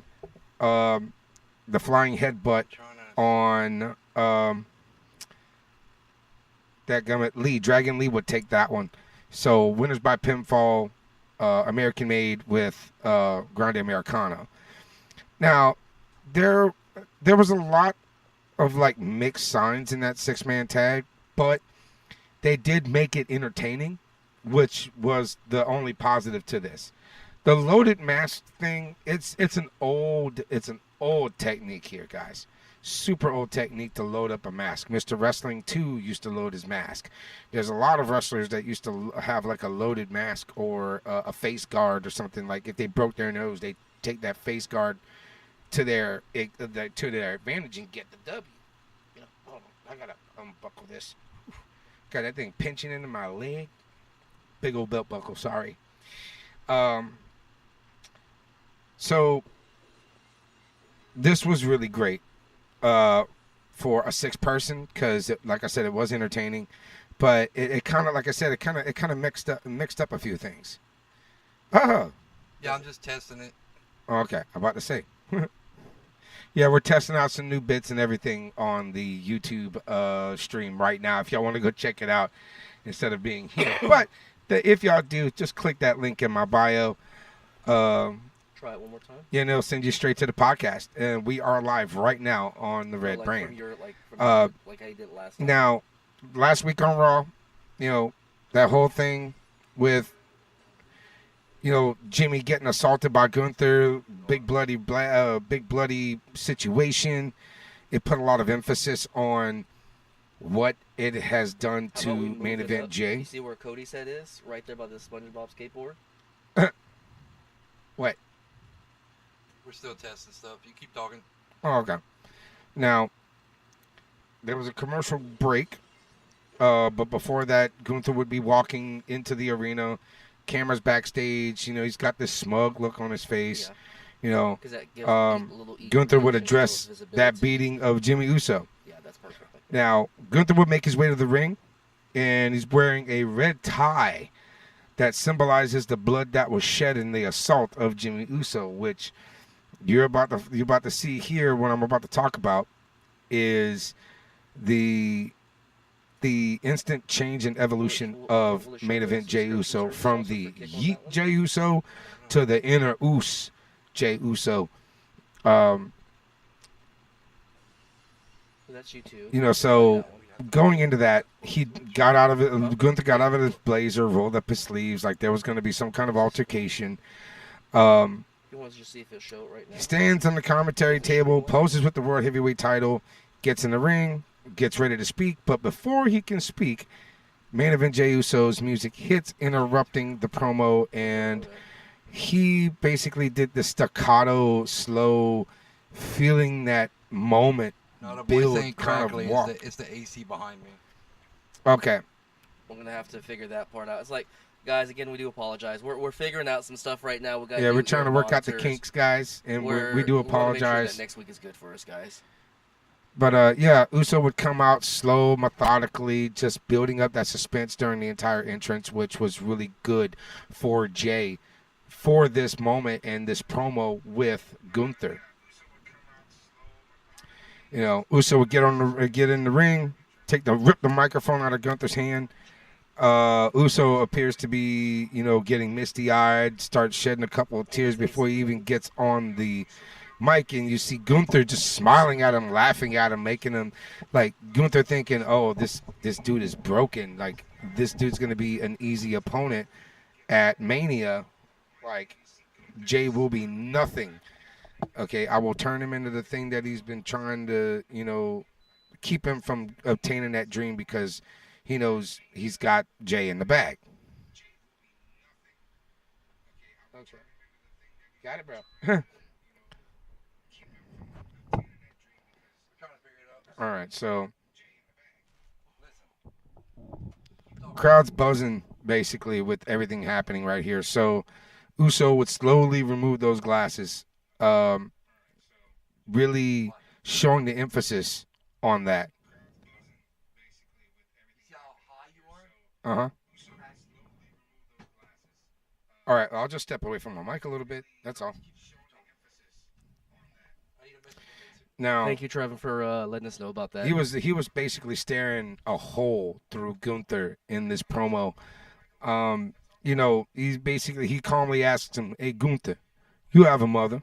The flying headbutt on that gummit Lee. Dragon Lee would take that one. So winners by pinfall. American Made with Grande Americano. Now, there was a lot of like mixed signs in that 6-man tag, but they did make it entertaining, which was the only positive to this. The loaded mask thing, it's an old technique here, guys. Super old technique to load up a mask. Mr. Wrestling 2 used to load his mask. There's a lot of wrestlers that used to have like a loaded mask or a face guard or something. Like if they broke their nose, they take that face guard to their advantage and get the W. You know, hold on, I gotta unbuckle this. Got that thing pinching into my leg. Big old belt buckle. Sorry. So this was really great for a 6-person because, like I said, it was entertaining, but it kind of, like I said, it kind of mixed up a few things. Oh. Yeah, I'm just testing it. Okay, I'm about to say. Yeah, we're testing out some new bits and everything on the YouTube stream right now. If y'all want to go check it out instead of being here, but if y'all do, just click that link in my bio. Try it one more time. Yeah, and it'll send you straight to the podcast, and we are live right now on the Red Brand. Like how you did last time. Now, last week on Raw, you know, that whole thing with, you know, Jimmy getting assaulted by Gunther, big bloody situation. It put a lot of emphasis on what it has done to main event Jay. You see where Cody's head is? Right there by the SpongeBob skateboard. What? We're still testing stuff. You keep talking. Oh, okay. Now, there was a commercial break, but before that, Gunther would be walking into the arena. Cameras backstage. You know, he's got this smug look on his face. Yeah. You know, Gunther would address that beating of Jimmy Uso. Yeah, that's perfect. Now, Gunther would make his way to the ring, and he's wearing a red tie that symbolizes the blood that was shed in the assault of Jimmy Uso, which you're about to see here. What I'm about to talk about is the instant change and evolution of main event Jey Uso from the Yeet Jey Uso to the inner Us Jey Uso. That's you too. You know, so going into that, Gunther got out of his blazer, rolled up his sleeves, like there was going to be some kind of altercation. You want to just see if it'll show it right now. He stands on the commentary table, poses with the World Heavyweight title, gets in the ring, gets ready to speak, but before he can speak, main event Jey Uso's music hits, interrupting the promo, and he basically did the staccato, slow, feeling that moment. No, the voice ain't crackly. It's the AC behind me. Okay. We're gonna have to figure that part out. It's like, guys, again, we do apologize. We're figuring out some stuff right now. We're trying to work out the kinks, guys, and we do apologize. Make sure that next week is good for us, guys. But Uso would come out slow, methodically, just building up that suspense during the entire entrance, which was really good for Jay for this moment and this promo with Gunther. You know, Uso would get in the ring, rip the microphone out of Gunther's hand. Uso appears to be, you know, getting misty-eyed, starts shedding a couple of tears before he even gets on the mic, and you see Gunther just smiling at him, laughing at him, making him, like, Gunther thinking, oh, this dude is broken. Like, this dude's going to be an easy opponent at Mania. Like, Jay will be nothing. Okay, I will turn him into the thing that he's been trying to, you know, keep him from obtaining that dream, because he knows he's got Jay in the bag. Okay. Got it, bro. All right, so crowd's buzzing basically with everything happening right here. So Uso would slowly remove those glasses, really showing the emphasis on that. Uh-huh. All right, I'll just step away from my mic a little bit. That's all. Now, thank you, Trevor, for letting us know about that. He was basically staring a hole through Gunther in this promo. he calmly asks him, "Hey, Gunther, you have a mother."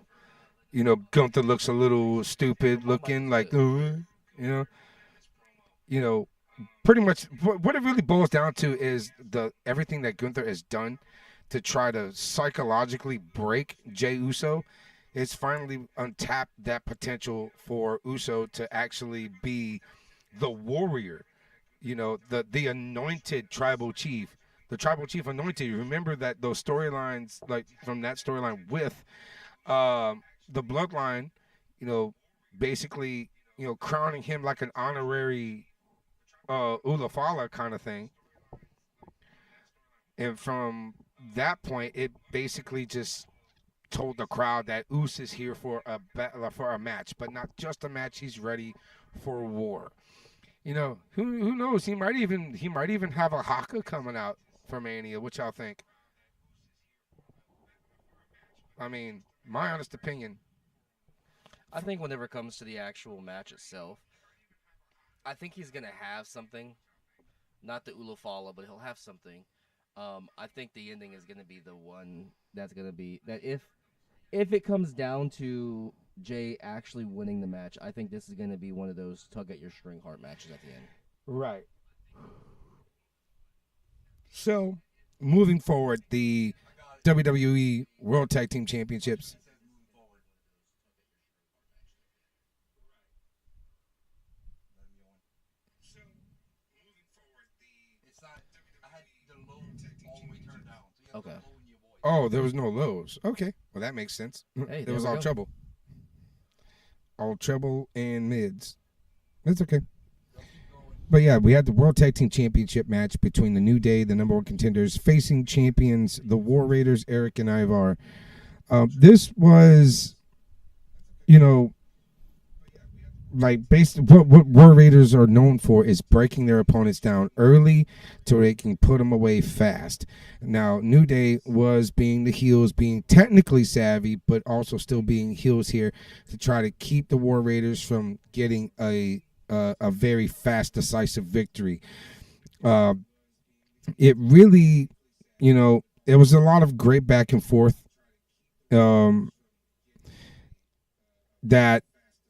Gunther looks a little stupid looking, like, you know, you know, pretty much what it really boils down to is everything that Gunther has done to try to psychologically break Jey Uso. It's finally untapped that potential for Uso to actually be the warrior, the anointed tribal chief, the tribal chief anointed. You remember that those storylines, like from that storyline with the bloodline, basically, crowning him like an honorary Ulafala kind of thing. And from that point, it basically just told the crowd that Uso is here for a match, but not just a match. He's ready for war. Who knows? He might even have a Haka coming out for Mania. What y'all think? I mean, my honest opinion. I think whenever it comes to the actual match itself, I think he's gonna have something. Not the Ulafala, but he'll have something. I think the ending is gonna be the one that's gonna be that if it comes down to Jay actually winning the match, I think this is gonna be one of those tug at your string heart matches at the end. Right. So, moving forward, the WWE World Tag Team Championships. Okay. Oh, there was no lows. Okay. Well, that makes sense. Hey, there was all treble. All treble and mids. That's okay. But yeah, we had the World Tag Team Championship match between the New Day, the number one contenders, facing champions, the War Raiders, Eric and Ivar. This was, like basically what War Raiders are known for is breaking their opponents down early so they can put them away fast. Now, New Day was being the heels, being technically savvy, but also still being heels here to try to keep the War Raiders from getting a very fast, decisive victory. It really, it was a lot of great back and forth.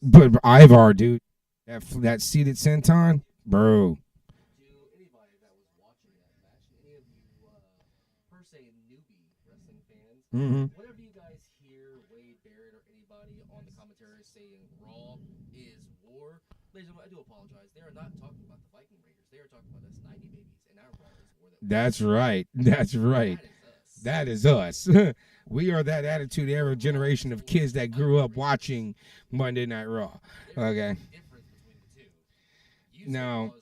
But Ivar, dude, that seated senton, bro. To anybody that was watching that match, any of you per se newbie wrestling fans, whenever you guys hear Wade Barrett or anybody on the commentary saying Raw is war, ladies and gentlemen, I do apologize. They are not talking about the Viking Raiders. They are talking about us 90 babies, and our Raw is war. That's right. That's right. That is us. We are that Attitude Era generation of kids that grew up watching Monday Night Raw. Okay. Now,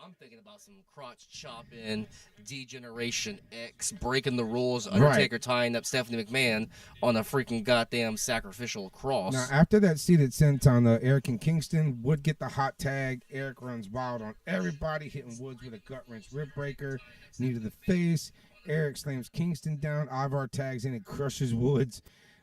I'm thinking about some crotch chopping, Degeneration X, breaking the rules, Undertaker tying up Stephanie McMahon on a freaking goddamn sacrificial cross. Now, after that seated senton, Eric and Kingston would get the hot tag. Eric runs wild on everybody, hitting Woods with a gut wrench rib breaker, knee to the face. Eric slams Kingston down. Ivar tags in and crushes Woods.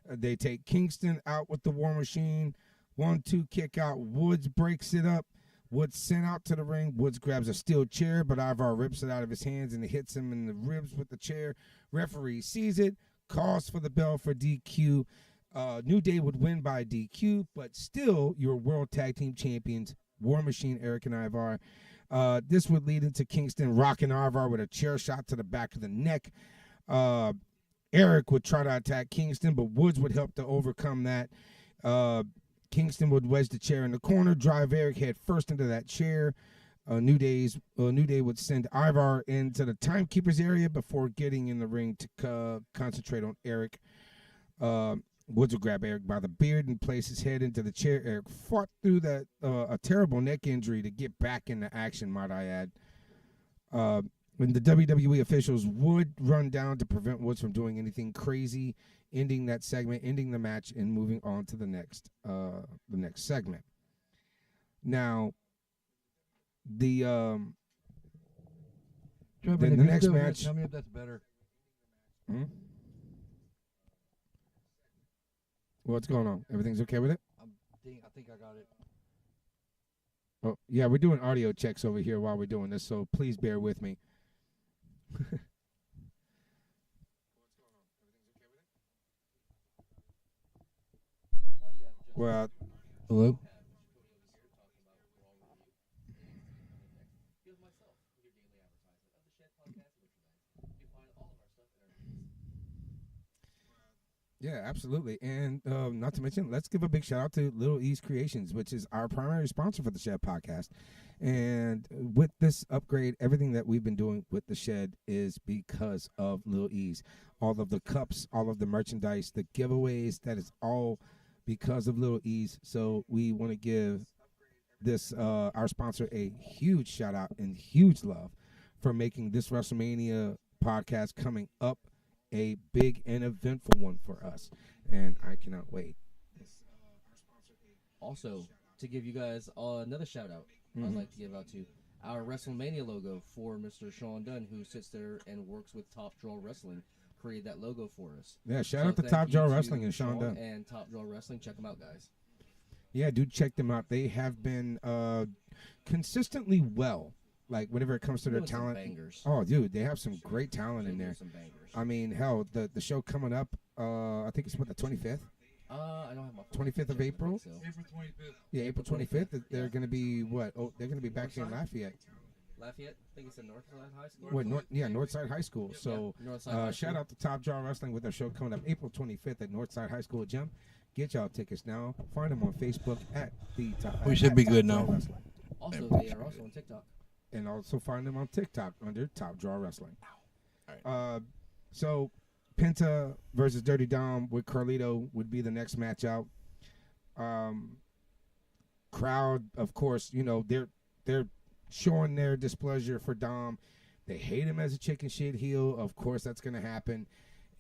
They take Kingston out with the War Machine. 1-2 kick out. Woods breaks it up. Woods sent out to the ring. Woods grabs a steel chair, but Ivar rips it out of his hands and hits him in the ribs with the chair. Referee sees it, calls for the bell for DQ. New Day would win by DQ, but still your World Tag Team Champions, War Machine, Eric and Ivar. This would lead into Kingston rocking Ivar with a chair shot to the back of the neck. Eric would try to attack Kingston, but Woods would help to overcome that. Kingston would wedge the chair in the corner, drive Eric head first into that chair. New Day would send Ivar into the timekeeper's area before getting in the ring to concentrate on Eric. Woods would grab Eric by the beard and place his head into the chair. Eric fought through that a terrible neck injury to get back into action, might I add. When the WWE officials would run down to prevent Woods from doing anything crazy, ending that segment, ending the match, and moving on to the next segment. Now, the next match. Tell me if that's better. What's going on? Everything's okay with it? I think I got it. Oh, yeah, we're doing audio checks over here while we're doing this, so please bear with me. Well, Hello. yeah, absolutely. And not to mention, let's give a big shout out to Little E's Creations, which is our primary sponsor for the Shed podcast. And with this upgrade, everything that we've been doing with the Shed is because of Little E's. All of the cups, all of the merchandise, the giveaways, that is all because of Little E's. So we want to give this our sponsor a huge shout out and huge love for making this WrestleMania podcast coming up a big and eventful one for us, and I cannot wait. Also, to give you guys another shout out, I'd like to give out to our WrestleMania logo for Mr. Sean Dunn, who sits there and works with Top Draw Wrestling, created that logo for us. Yeah, shout out to thank Top you Draw to Wrestling and Sean Dunn. And Top Draw Wrestling. Check them out, guys. Yeah, dude, check them out. They have been consistently well. Like whenever it comes to their Doing some talent. bangers. Oh, dude, they have some great talent in there. Some bangers. I mean, hell, the show coming up. I think it's what, the 25th. I don't have my 25th of April. So. April 25th. Yeah, April 25th. They're going to be what? Oh, they're going to be back here in Lafayette. Lafayette? I think it's in Northside High School. What? Northside High School. So, Yeah, Northside High shout School. out to Top Draw Wrestling with their show coming up April 25th at Northside High School Gym. Get y'all tickets now. Find them on Facebook at the Top. We should be Top good Draw now. Wrestling. Also, they are also on TikTok. And also find them on TikTok under Top Draw Wrestling. All right. So Penta versus Dirty Dom with Carlito would be the next match out. Crowd, of course, you know, they're showing their displeasure for Dom. They hate him as a chicken shit heel. Of course, that's going to happen.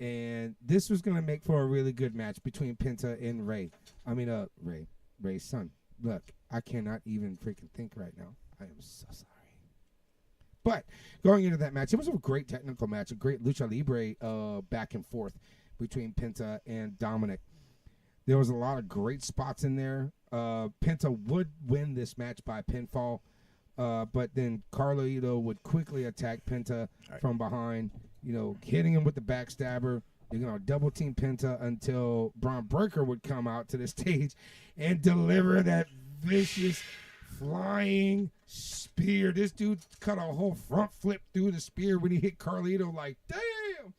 And this was going to make for a really good match between Penta and Ray. I mean, Ray's son. Look, I cannot even freaking think right now. I am so sorry. But going into that match, it was a great technical match, a great lucha libre back and forth between Penta and Dominic. There was a lot of great spots in there. Penta would win this match by pinfall, but then Carlito would quickly attack Penta from behind, you know, hitting him with the backstabber. They're going to double team Penta until Braun Breaker would come out to the stage and deliver that vicious flying spear. This dude cut a whole front flip through the spear when he hit Carlito. Like, damn.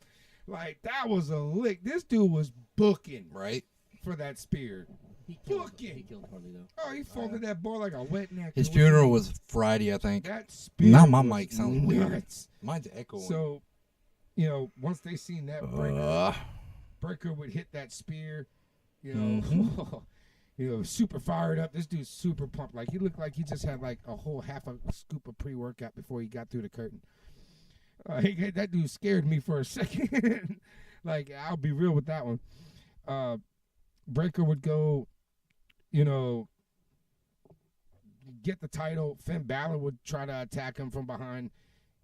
Like, that was a lick. This dude was booking Right. for that spear. He killed Carlito. Oh, he folded that boy like a wet neck. His funeral was Friday, I think. That spear Now my was mic sounds weird. nuts. Mine's echoing. So, you know, once they seen that Breaker would hit that spear, you know, you know, super fired up. This dude's super pumped. Like, he looked like he just had like a whole half a scoop of pre-workout before he got through the curtain. That dude scared me for a second. Like, I'll be real with that one. Breaker would go, you know, get the title. Finn Balor would try to attack him from behind,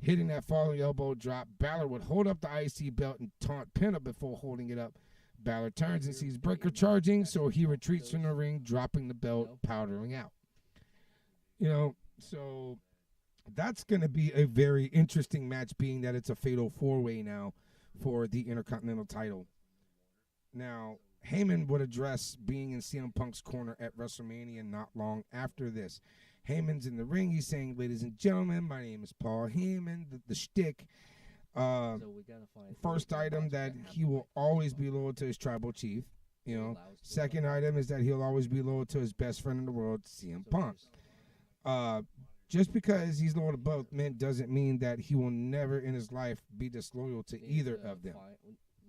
hitting that falling elbow drop. Balor would hold up the IC belt and taunt Penta before holding it up. Balor turns and sees Breaker charging, so he retreats from the ring, dropping the belt, powdering out. You know, so that's going to be a very interesting match, being that it's a fatal four-way now for the Intercontinental title. Now, Heyman would address being in CM Punk's corner at WrestleMania not long after this. Heyman's in the ring. He's saying, "Ladies and gentlemen, my name is Paul Heyman." The shtick. So we gotta find First item, that he will always be loyal to his tribal chief. You know. Second item is that he'll always be loyal to his best friend in the world, CM Punk. Just because he's loyal to both men doesn't mean that he will never in his life be disloyal to either of them.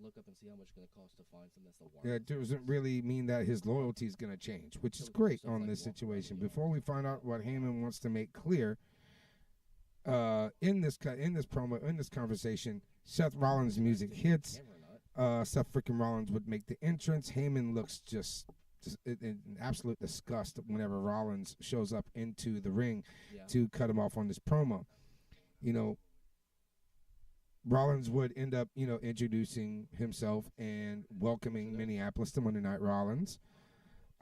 Look up and see how much it's going to cost to find something that's the Yeah, it doesn't really mean that his loyalty is going to change, which is great on this situation. Before we find out what Heyman wants to make clear in this promo, in this conversation, Seth Rollins' music hits. Seth freaking Rollins would make the entrance. Heyman looks just in absolute disgust whenever Rollins shows up into the ring to cut him off on this promo. You know, Rollins would end up, you know, introducing himself and welcoming Minneapolis to Monday Night Rollins.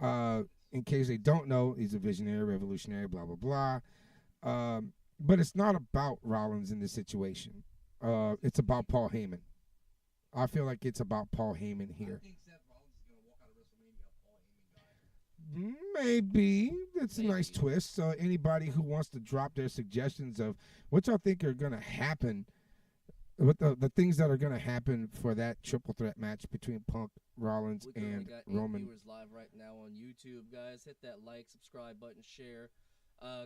In case they don't know, he's a visionary, revolutionary, blah, blah, blah. But it's not about Rollins in this situation. It's about Paul Heyman. I feel like it's about Paul Heyman here. Maybe. It's a nice Maybe. twist. So anybody who wants to drop their suggestions of what y'all think are going to happen, what the things that are going to happen for that triple threat match between Punk, Rollins, We currently and got 8 Roman. viewers live right now on YouTube, guys. Hit that like, subscribe button, share.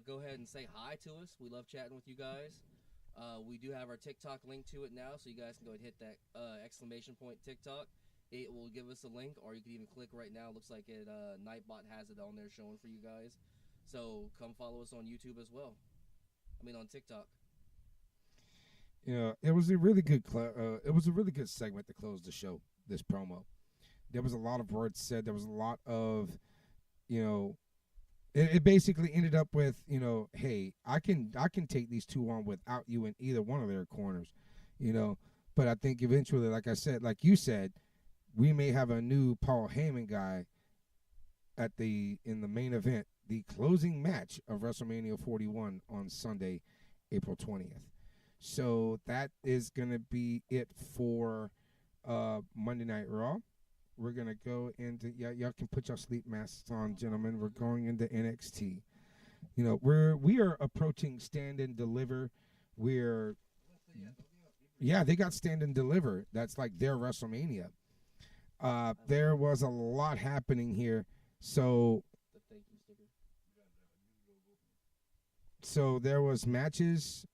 Go ahead and say hi to us. We love chatting with you guys. We do have our TikTok link to it now, so you guys can go ahead and hit that exclamation point TikTok. It will give us a link, or you can even click right now. Looks like it. Nightbot has it on there showing for you guys. So come follow us on YouTube as well. I mean on TikTok. Yeah, it was a really good. It was a really good segment to close the show. This promo, there was a lot of words said. There was a lot of, it basically ended up with, hey, I can take these two on without you in either one of their corners, But I think eventually, like I said, like you said, we may have a new Paul Heyman guy in the main event, the closing match of WrestleMania 41 on Sunday, April 20th. So that is going to be it for Monday Night Raw. We're going to go into, y'all can put your sleep masks on, gentlemen. We're going into NXT. We are approaching Stand and Deliver. They got Stand and Deliver. That's like their WrestleMania. There was a lot happening here. So there was matches.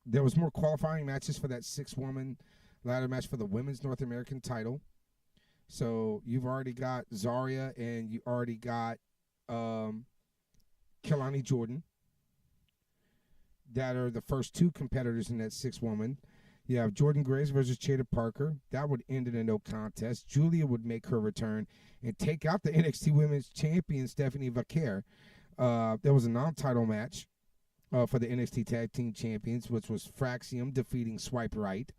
There was more qualifying matches for that 6-woman ladder match for the women's North American title. So you've already got Zarya and you already got Kelani Jordan. That are the first 2 competitors in that 6-woman. You have Jordan Grace versus Chada Parker. That would end in a no contest. Julia would make her return and take out the NXT Women's Champion, Stephanie Vaquer. There was a non-title match for the NXT Tag Team Champions, which was Fraxium defeating Swipe Right.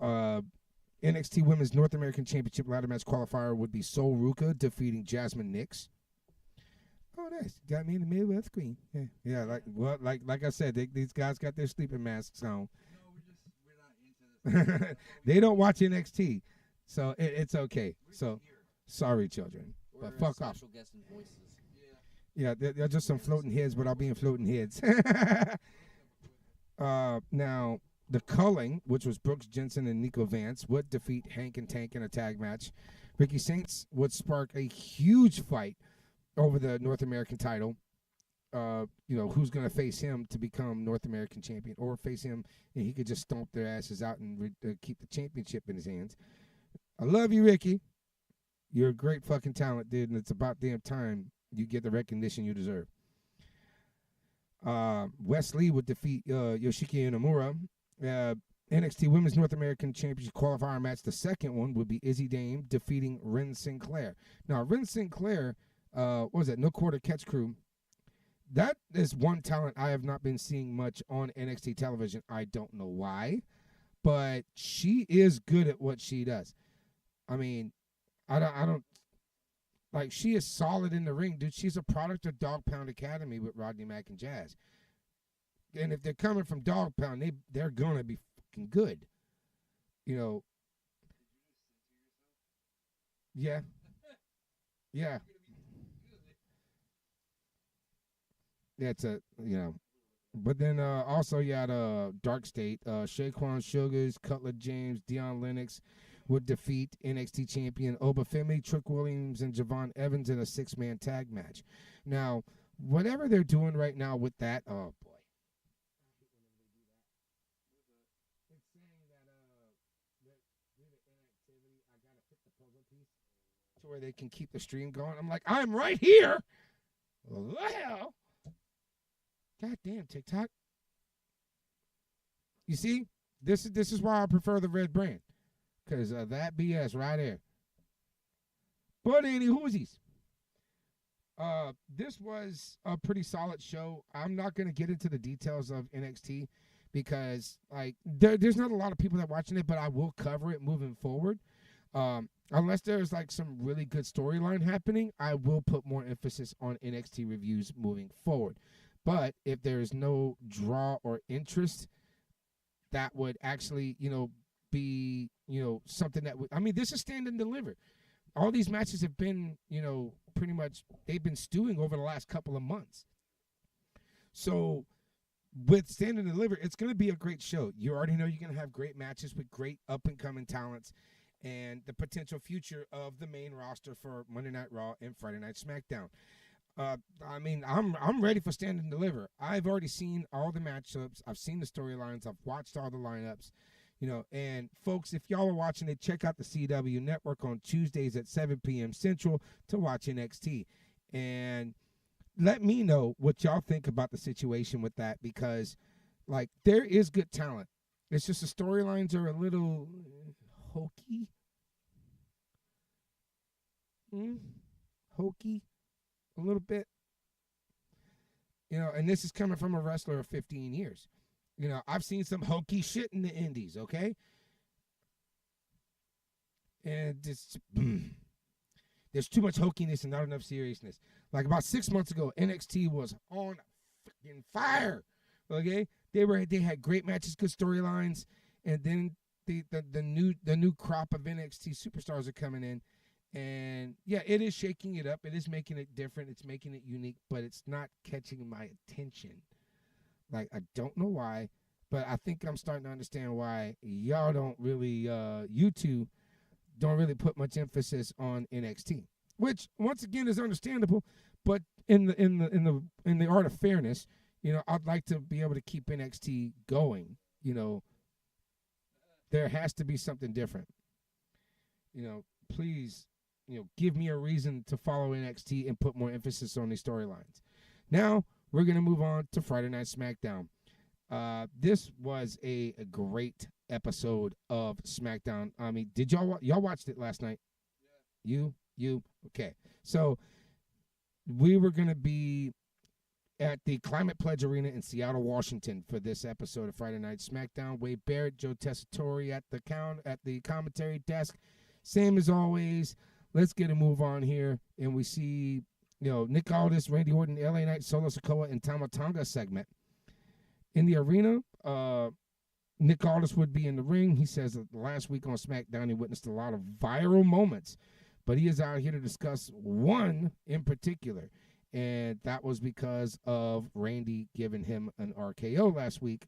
NXT Women's North American Championship ladder match qualifier would be Sol Ruka defeating Jasmine Nix. Oh, nice. Got me in the middle of the screen. Yeah. Like I said, these guys got their sleeping masks on. No, we're not into this. They don't watch NXT, so it's okay. So, sorry, children, We're but fuck off. special guest and voices. Yeah. Yeah, they're just some floating heads without being floating heads. Now, the culling, which was Brooks Jensen and Nico Vance, would defeat Hank and Tank in a tag match. Ricky Saints would spark a huge fight over the North American title. Who's going to face him to become North American champion, or face him and he could just stomp their asses out and keep the championship in his hands. I love you, Ricky. You're a great fucking talent, dude, and it's about damn time you get the recognition you deserve. Wesley would defeat Yoshiki Inamura. NXT Women's North American Championship qualifier match, the second one, would be Izzy Dame defeating Ren Sinclair. Now, Ren Sinclair, what was that? No Quarter Catch Crew. That is one talent I have not been seeing much on NXT television. I don't know why, but she is good at what she does. I mean, I don't like, she is solid in the ring, dude. She's a product of Dog Pound Academy with Rodney Mack and Jazz. And if they're coming from Dog Pound, they're gonna be fucking good. Yeah. That's But then also you had Dark State, Shaquan Sugars, Cutler James, Deion Lennox would defeat NXT champion Obafemi, Trick Williams, and Javon Evans in a 6-man tag match. Now, whatever they're doing right now with that, oh boy. It's saying that due to inactivity, I gotta pick the puzzle piece to where they can keep the stream going. I'm like, I'm right here. What the hell? God damn, TikTok. You see, this is why I prefer the red brand, because of that BS right there. But any whoosies, this was a pretty solid show. I'm not going to get into the details of NXT because there's not a lot of people that are watching it, but I will cover it moving forward. Unless there's like some really good storyline happening, I will put more emphasis on NXT reviews moving forward. But if there is no draw or interest, that would actually, be, something that would, I mean, this is Stand and Deliver. All these matches have been, pretty much they've been stewing over the last couple of months. So with Stand and Deliver, it's going to be a great show. You already know you're going to have great matches with great up-and-coming talents and the potential future of the main roster for Monday Night Raw and Friday Night SmackDown. I mean, I'm ready for Stand and Deliver. I've already seen all the matchups. I've seen the storylines. I've watched all the lineups. You know, and folks, if y'all are watching it, check out the CW Network on Tuesdays at 7 p.m. Central to watch NXT. And let me know what y'all think about the situation with that, because, like, there is good talent. It's just the storylines are a little hokey. Hokey. A little bit. You know, and this is coming from a wrestler of 15 years. You know, I've seen some hokey shit in the indies, okay? And it's, there's too much hokiness and not enough seriousness. Like about 6 months ago, NXT was on freaking fire, okay? They had great matches, good storylines, and then the new crop of NXT superstars are coming in. And yeah, it is shaking it up. It is making it different. It's making it unique, but it's not catching my attention. Like, I don't know why, but I think I'm starting to understand why y'all don't really, you two don't really put much emphasis on NXT, which once again is understandable. But in the art of fairness, you know, I'd like to be able to keep NXT going. You know, there has to be something different. You know, please, you know, give me a reason to follow NXT and put more emphasis on these storylines. Now, we're going to move on to Friday Night SmackDown. This was a great episode of SmackDown. I mean, did y'all watched it last night? Yeah. You? Okay. So we were going to be at the Climate Pledge Arena in Seattle, Washington for this episode of Friday Night SmackDown. Wade Barrett, Joe Tessitore at the commentary desk. Same as always. Let's get a move on here, and we see, you know, Nick Aldis, Randy Orton, LA Knight, Solo Sikoa, and Tama Tonga segment. In the arena, Nick Aldis would be in the ring. He says that last week on SmackDown he witnessed a lot of viral moments, but he is out here to discuss one in particular, and that was because of Randy giving him an RKO last week,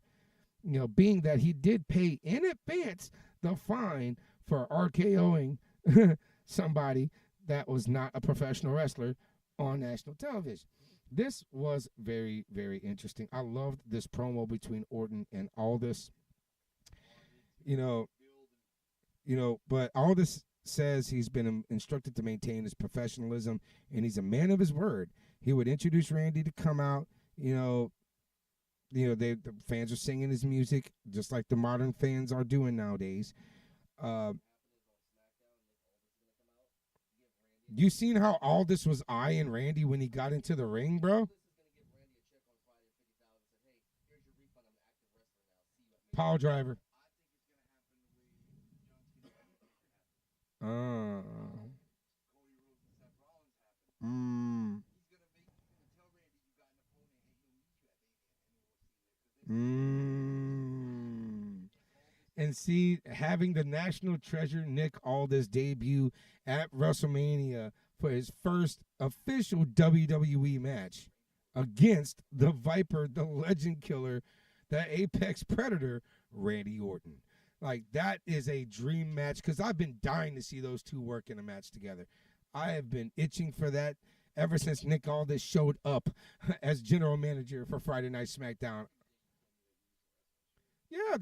you know, being that he did pay in advance the fine for RKOing somebody that was not a professional wrestler on national television. This was very, very interesting. I loved this promo between Orton and Aldis. You know, but Aldis says he's been instructed to maintain his professionalism, and he's a man of his word. He would introduce Randy to come out. The fans are singing his music just like the modern fans are doing nowadays. You seen how Aldis was eyeing Randy when he got into the ring, bro? Power driver. And see, having the national treasure Nick Aldis debut at WrestleMania for his first official WWE match against the Viper, the Legend Killer, the Apex Predator, Randy Orton. Like, that is a dream match, because I've been dying to see those two work in a match together. I have been itching for that ever since Nick Aldis showed up as general manager for Friday Night SmackDown. Yeah,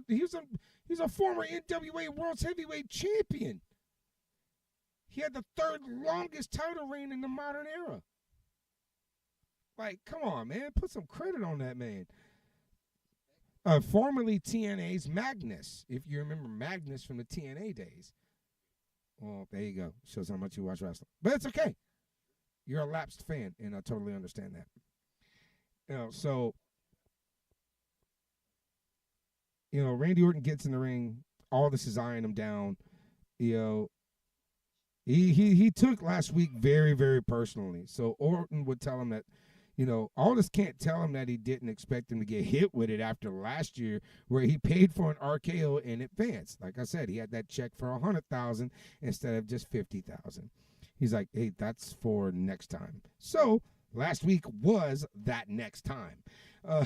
he's a former NWA World's Heavyweight Champion. He had the third longest title reign in the modern era. Like, come on, man. Put some credit on that man. Formerly TNA's Magnus, if you remember Magnus from the TNA days. Well, there you go. Shows how much you watch wrestling. But it's okay. You're a lapsed fan, and I totally understand that. Randy Orton gets in the ring. Aldis is eyeing him down. He took last week very, very personally. So Orton would tell him that, Aldis can't tell him that he didn't expect him to get hit with it after last year, where he paid for an RKO in advance. Like I said, he had that check for $100,000 instead of just $50,000. He's like, hey, that's for next time. So last week was that next time. Uh,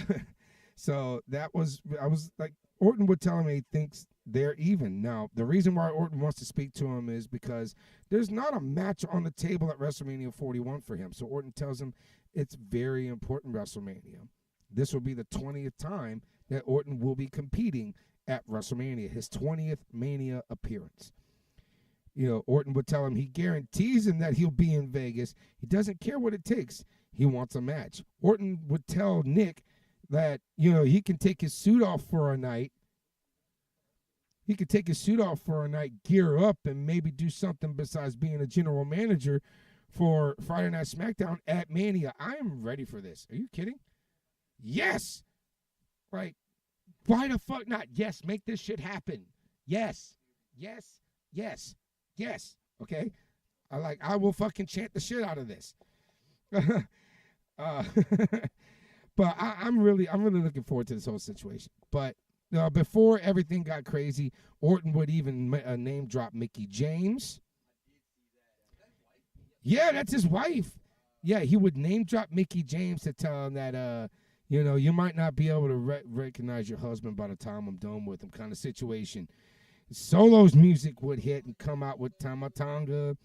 so that was, I was like, Orton would tell him he thinks they're even. Now, the reason why Orton wants to speak to him is because there's not a match on the table at WrestleMania 41 for him. So Orton tells him it's very important WrestleMania. This will be the 20th time that Orton will be competing at WrestleMania, his 20th Mania appearance. You know, Orton would tell him he guarantees him that he'll be in Vegas. He doesn't care what it takes. He wants a match. Orton would tell Nick that, you know, he can take his suit off for a night. He could take his suit off for a night, gear up, and maybe do something besides being a general manager for Friday Night SmackDown at Mania. I am ready for this. Are you kidding? Yes. Like, why the fuck not? Yes, make this shit happen. Yes. Yes. Yes. Yes. Okay? I will fucking chant the shit out of this. But I'm really looking forward to this whole situation. But before everything got crazy, Orton would even name drop Mickie James. Yeah, that's his wife. Yeah, he would name drop Mickie James to tell him that, you know, you might not be able to recognize your husband by the time I'm done with him, kind of situation. Solo's music would hit and come out with Tama Tonga.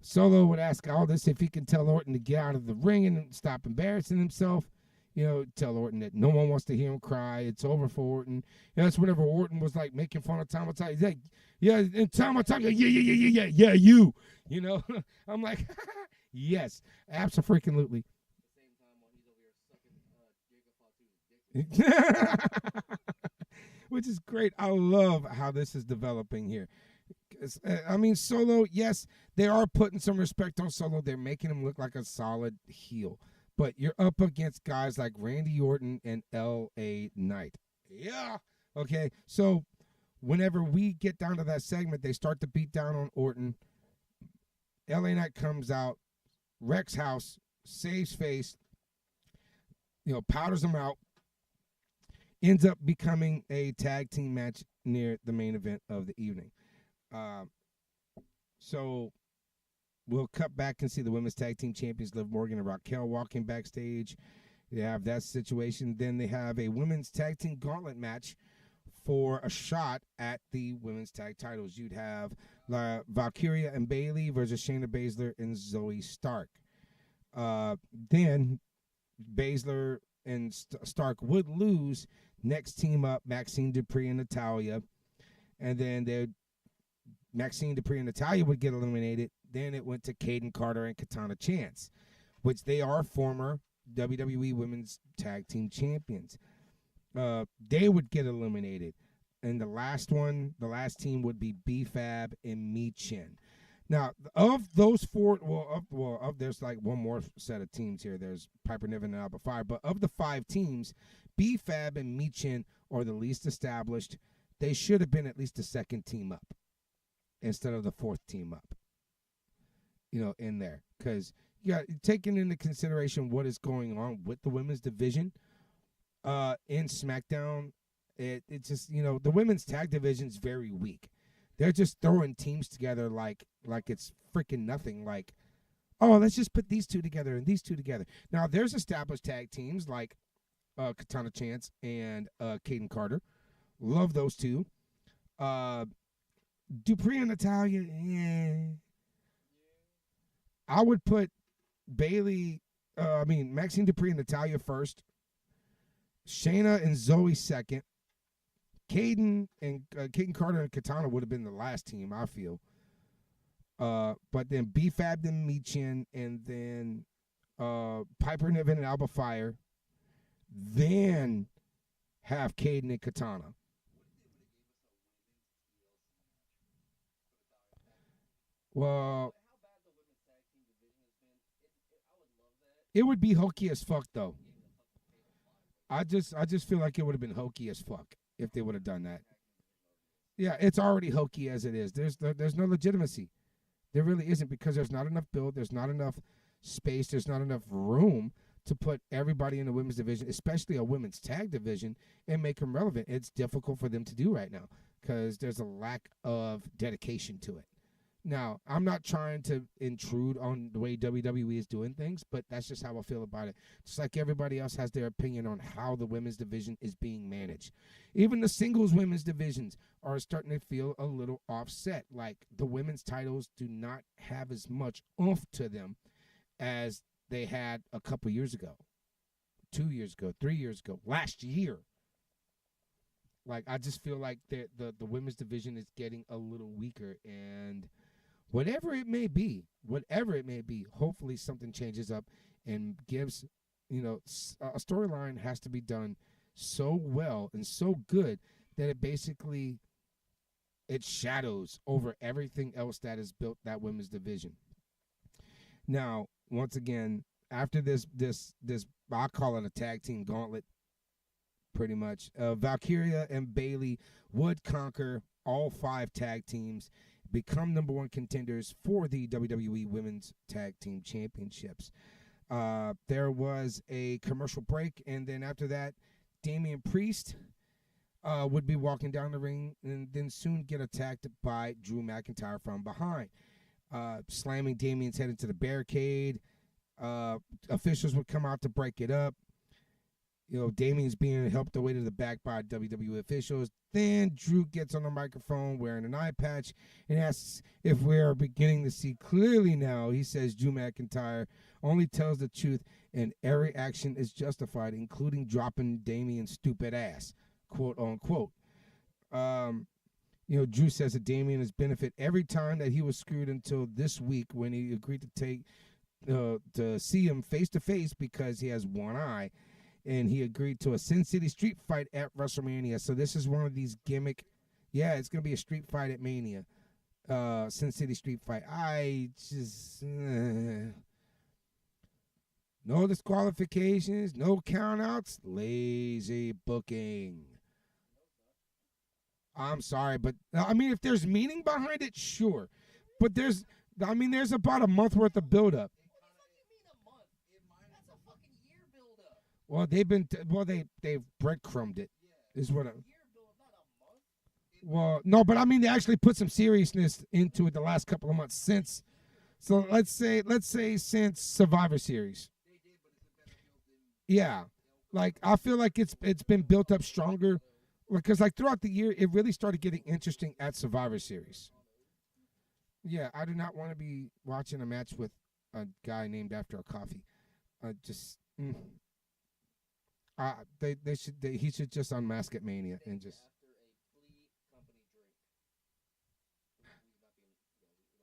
Solo would ask Aldis if he can tell Orton to get out of the ring and stop embarrassing himself. You know, tell Orton that no one wants to hear him cry. It's over for Orton. You know, that's whenever Orton was like making fun of Tama Tonga. He's like, yeah, and Tama Tonga, yeah, you. You know, I'm like, yes, absolutely. Which is great. I love how this is developing here. I mean, Solo, yes, they are putting some respect on Solo. They're making him look like a solid heel. But you're up against guys like Randy Orton and L.A. Knight. Yeah. Okay, so whenever we get down to that segment, they start to beat down on Orton. L.A. Knight comes out, wrecks house, saves face, you know, powders him out, ends up becoming a tag team match near the main event of the evening. So we'll cut back and see the women's tag team champions Liv Morgan and Raquel walking backstage. They have that situation. Then they have a women's tag team gauntlet match for a shot at the women's tag titles. You'd have Valkyria and Bayley versus Shayna Baszler and Zoe Stark. Then Baszler and Stark would lose. Next team up, Maxine Dupree and Natalya. And then Maxine Dupree and Natalya would get eliminated. Then it went to Kaden Carter and Katana Chance, which they are former WWE Women's Tag Team Champions. They would get eliminated. And the last team would be B-Fab and Michin. Now, of those four, there's like one more set of teams here. There's Piper Niven and Alba Fire. But of the 5 teams, B-Fab and Michin are the least established. They should have been at least the second team up instead of the 4th team up, you know, in there. Because you got taking into consideration what is going on with the women's division in SmackDown, it just, you know, the women's tag division is very weak. They're just throwing teams together like it's freaking nothing. Like, oh, let's just put these two together and these two together. Now, there's established tag teams like Katana Chance and Kaden Carter. Love those two. Dupree and Natalya, I would put Maxine Dupree and Natalya first. Shayna and Zoe second. Kaden Carter and Katana would have been the last team, I feel. But then B-Fab and Michin, and then Piper Niven and Alba Fire. Then have Kaden and Katana. Well, it would be hokey as fuck, though. I just feel like it would have been hokey as fuck if they would have done that. Yeah, it's already hokey as it is. There's no legitimacy. There really isn't, because there's not enough build. There's not enough space. There's not enough room to put everybody in the women's division, especially a women's tag division, and make them relevant. It's difficult for them to do right now because there's a lack of dedication to it. Now, I'm not trying to intrude on the way WWE is doing things, but that's just how I feel about it. Just like everybody else has their opinion on how the women's division is being managed. Even the singles women's divisions are starting to feel a little offset. Like the women's titles do not have as much oomph to them as they had a couple years ago, 2 years ago, 3 years ago, last year. Like I just feel like the women's division is getting a little weaker, and whatever it may be, hopefully something changes up and gives, a storyline has to be done so well and so good that it basically it shadows over everything else that has built that women's division. Now, once again, after this I call it a tag team gauntlet, pretty much. Valkyria and Bayley would conquer all 5 tag teams, become number 1 contenders for the WWE Women's Tag Team Championships. There was a commercial break, and then after that, Damian Priest would be walking down the ring and then soon get attacked by Drew McIntyre from behind, slamming Damian's head into the barricade. Officials would come out to break it up. Damian's being helped away to the back by WWE officials. Then Drew gets on the microphone wearing an eye patch and asks if we're beginning to see clearly now. He says Drew McIntyre only tells the truth and every action is justified, including dropping Damian's stupid ass, quote unquote. Drew says that Damian has benefited every time that he was screwed until this week when he agreed to see him face to face because he has one eye. And he agreed to a Sin City street fight at WrestleMania. So this is one of these gimmick. Yeah, it's going to be a street fight at Mania. Sin City street fight. I just... no disqualifications, no countouts, lazy booking. I'm sorry, but if there's meaning behind it, sure. But there's about a month worth of build-up. Well, they've breadcrumbed it, is what I'm. Well, no, but they actually put some seriousness into it the last couple of months since. So let's say since Survivor Series. Yeah, like I feel like it's been built up stronger, because like throughout the year it really started getting interesting at Survivor Series. Yeah, I do not want to be watching a match with a guy named after a coffee. He should just unmask at Mania and just.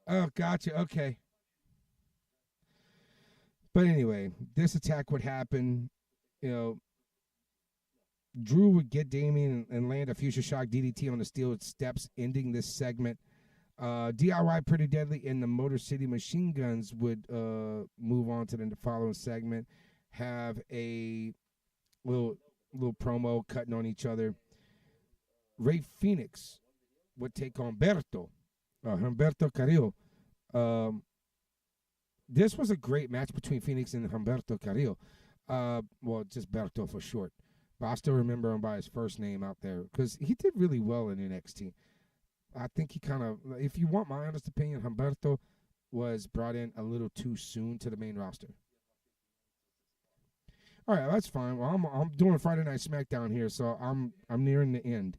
Oh, gotcha. Okay. But anyway, this attack would happen. Drew would get Damian and land a Future Shock DDT on the steel steps, ending this segment. DIY Pretty Deadly and the Motor City Machine Guns would move on to the following segment. Have a little promo cutting on each other. Rey Fenix would take on Humberto Carrillo. This was a great match between Phoenix and Humberto Carrillo. Well, just Berto for short. But I still remember him by his first name out there because he did really well in NXT. I think he kind of, if you want my honest opinion, Humberto was brought in a little too soon to the main roster. All right, that's fine. Well, I'm doing Friday Night SmackDown here, so I'm nearing the end.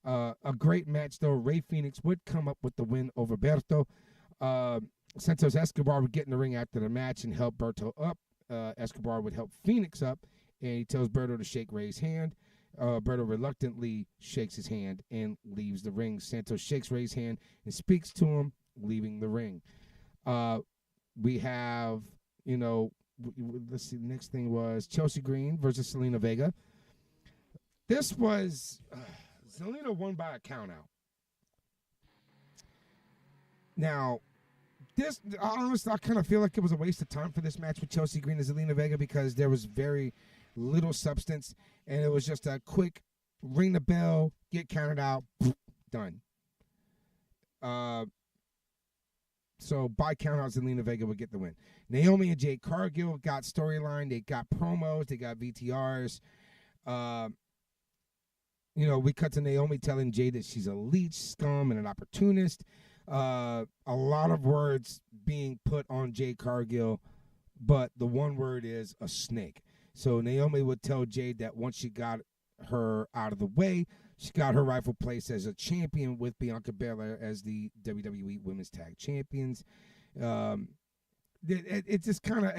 A great match though. Rey Fenix would come up with the win over Berto. Santos Escobar would get in the ring after the match and help Berto up. Escobar would help Phoenix up, and he tells Berto to shake Rey's hand. Berto reluctantly shakes his hand and leaves the ring. Santos shakes Rey's hand and speaks to him, leaving the ring. We have, let's see, the next thing was Chelsea Green versus Selena Vega. This was, Selena won by a countout. Now, this, honestly, I kind of feel like it was a waste of time for this match with Chelsea Green and Zelina Vega because there was very little substance, and it was just a quick ring the bell, get counted out, done. So by countout, Zelina Vega would get the win. Naomi and Jade Cargill got storyline. They got promos. They got VTRs. We cut to Naomi telling Jade that she's a leech, scum, and an opportunist. A lot of words being put on Jade Cargill, but the one word is a snake. So Naomi would tell Jade that once she got her out of the way, she got her rightful place as a champion with Bianca Belair as the WWE Women's Tag Champions. It just kind of,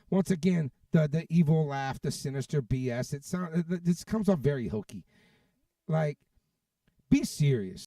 once again, the evil laugh, the sinister BS. This comes off very hokey. Like, be serious.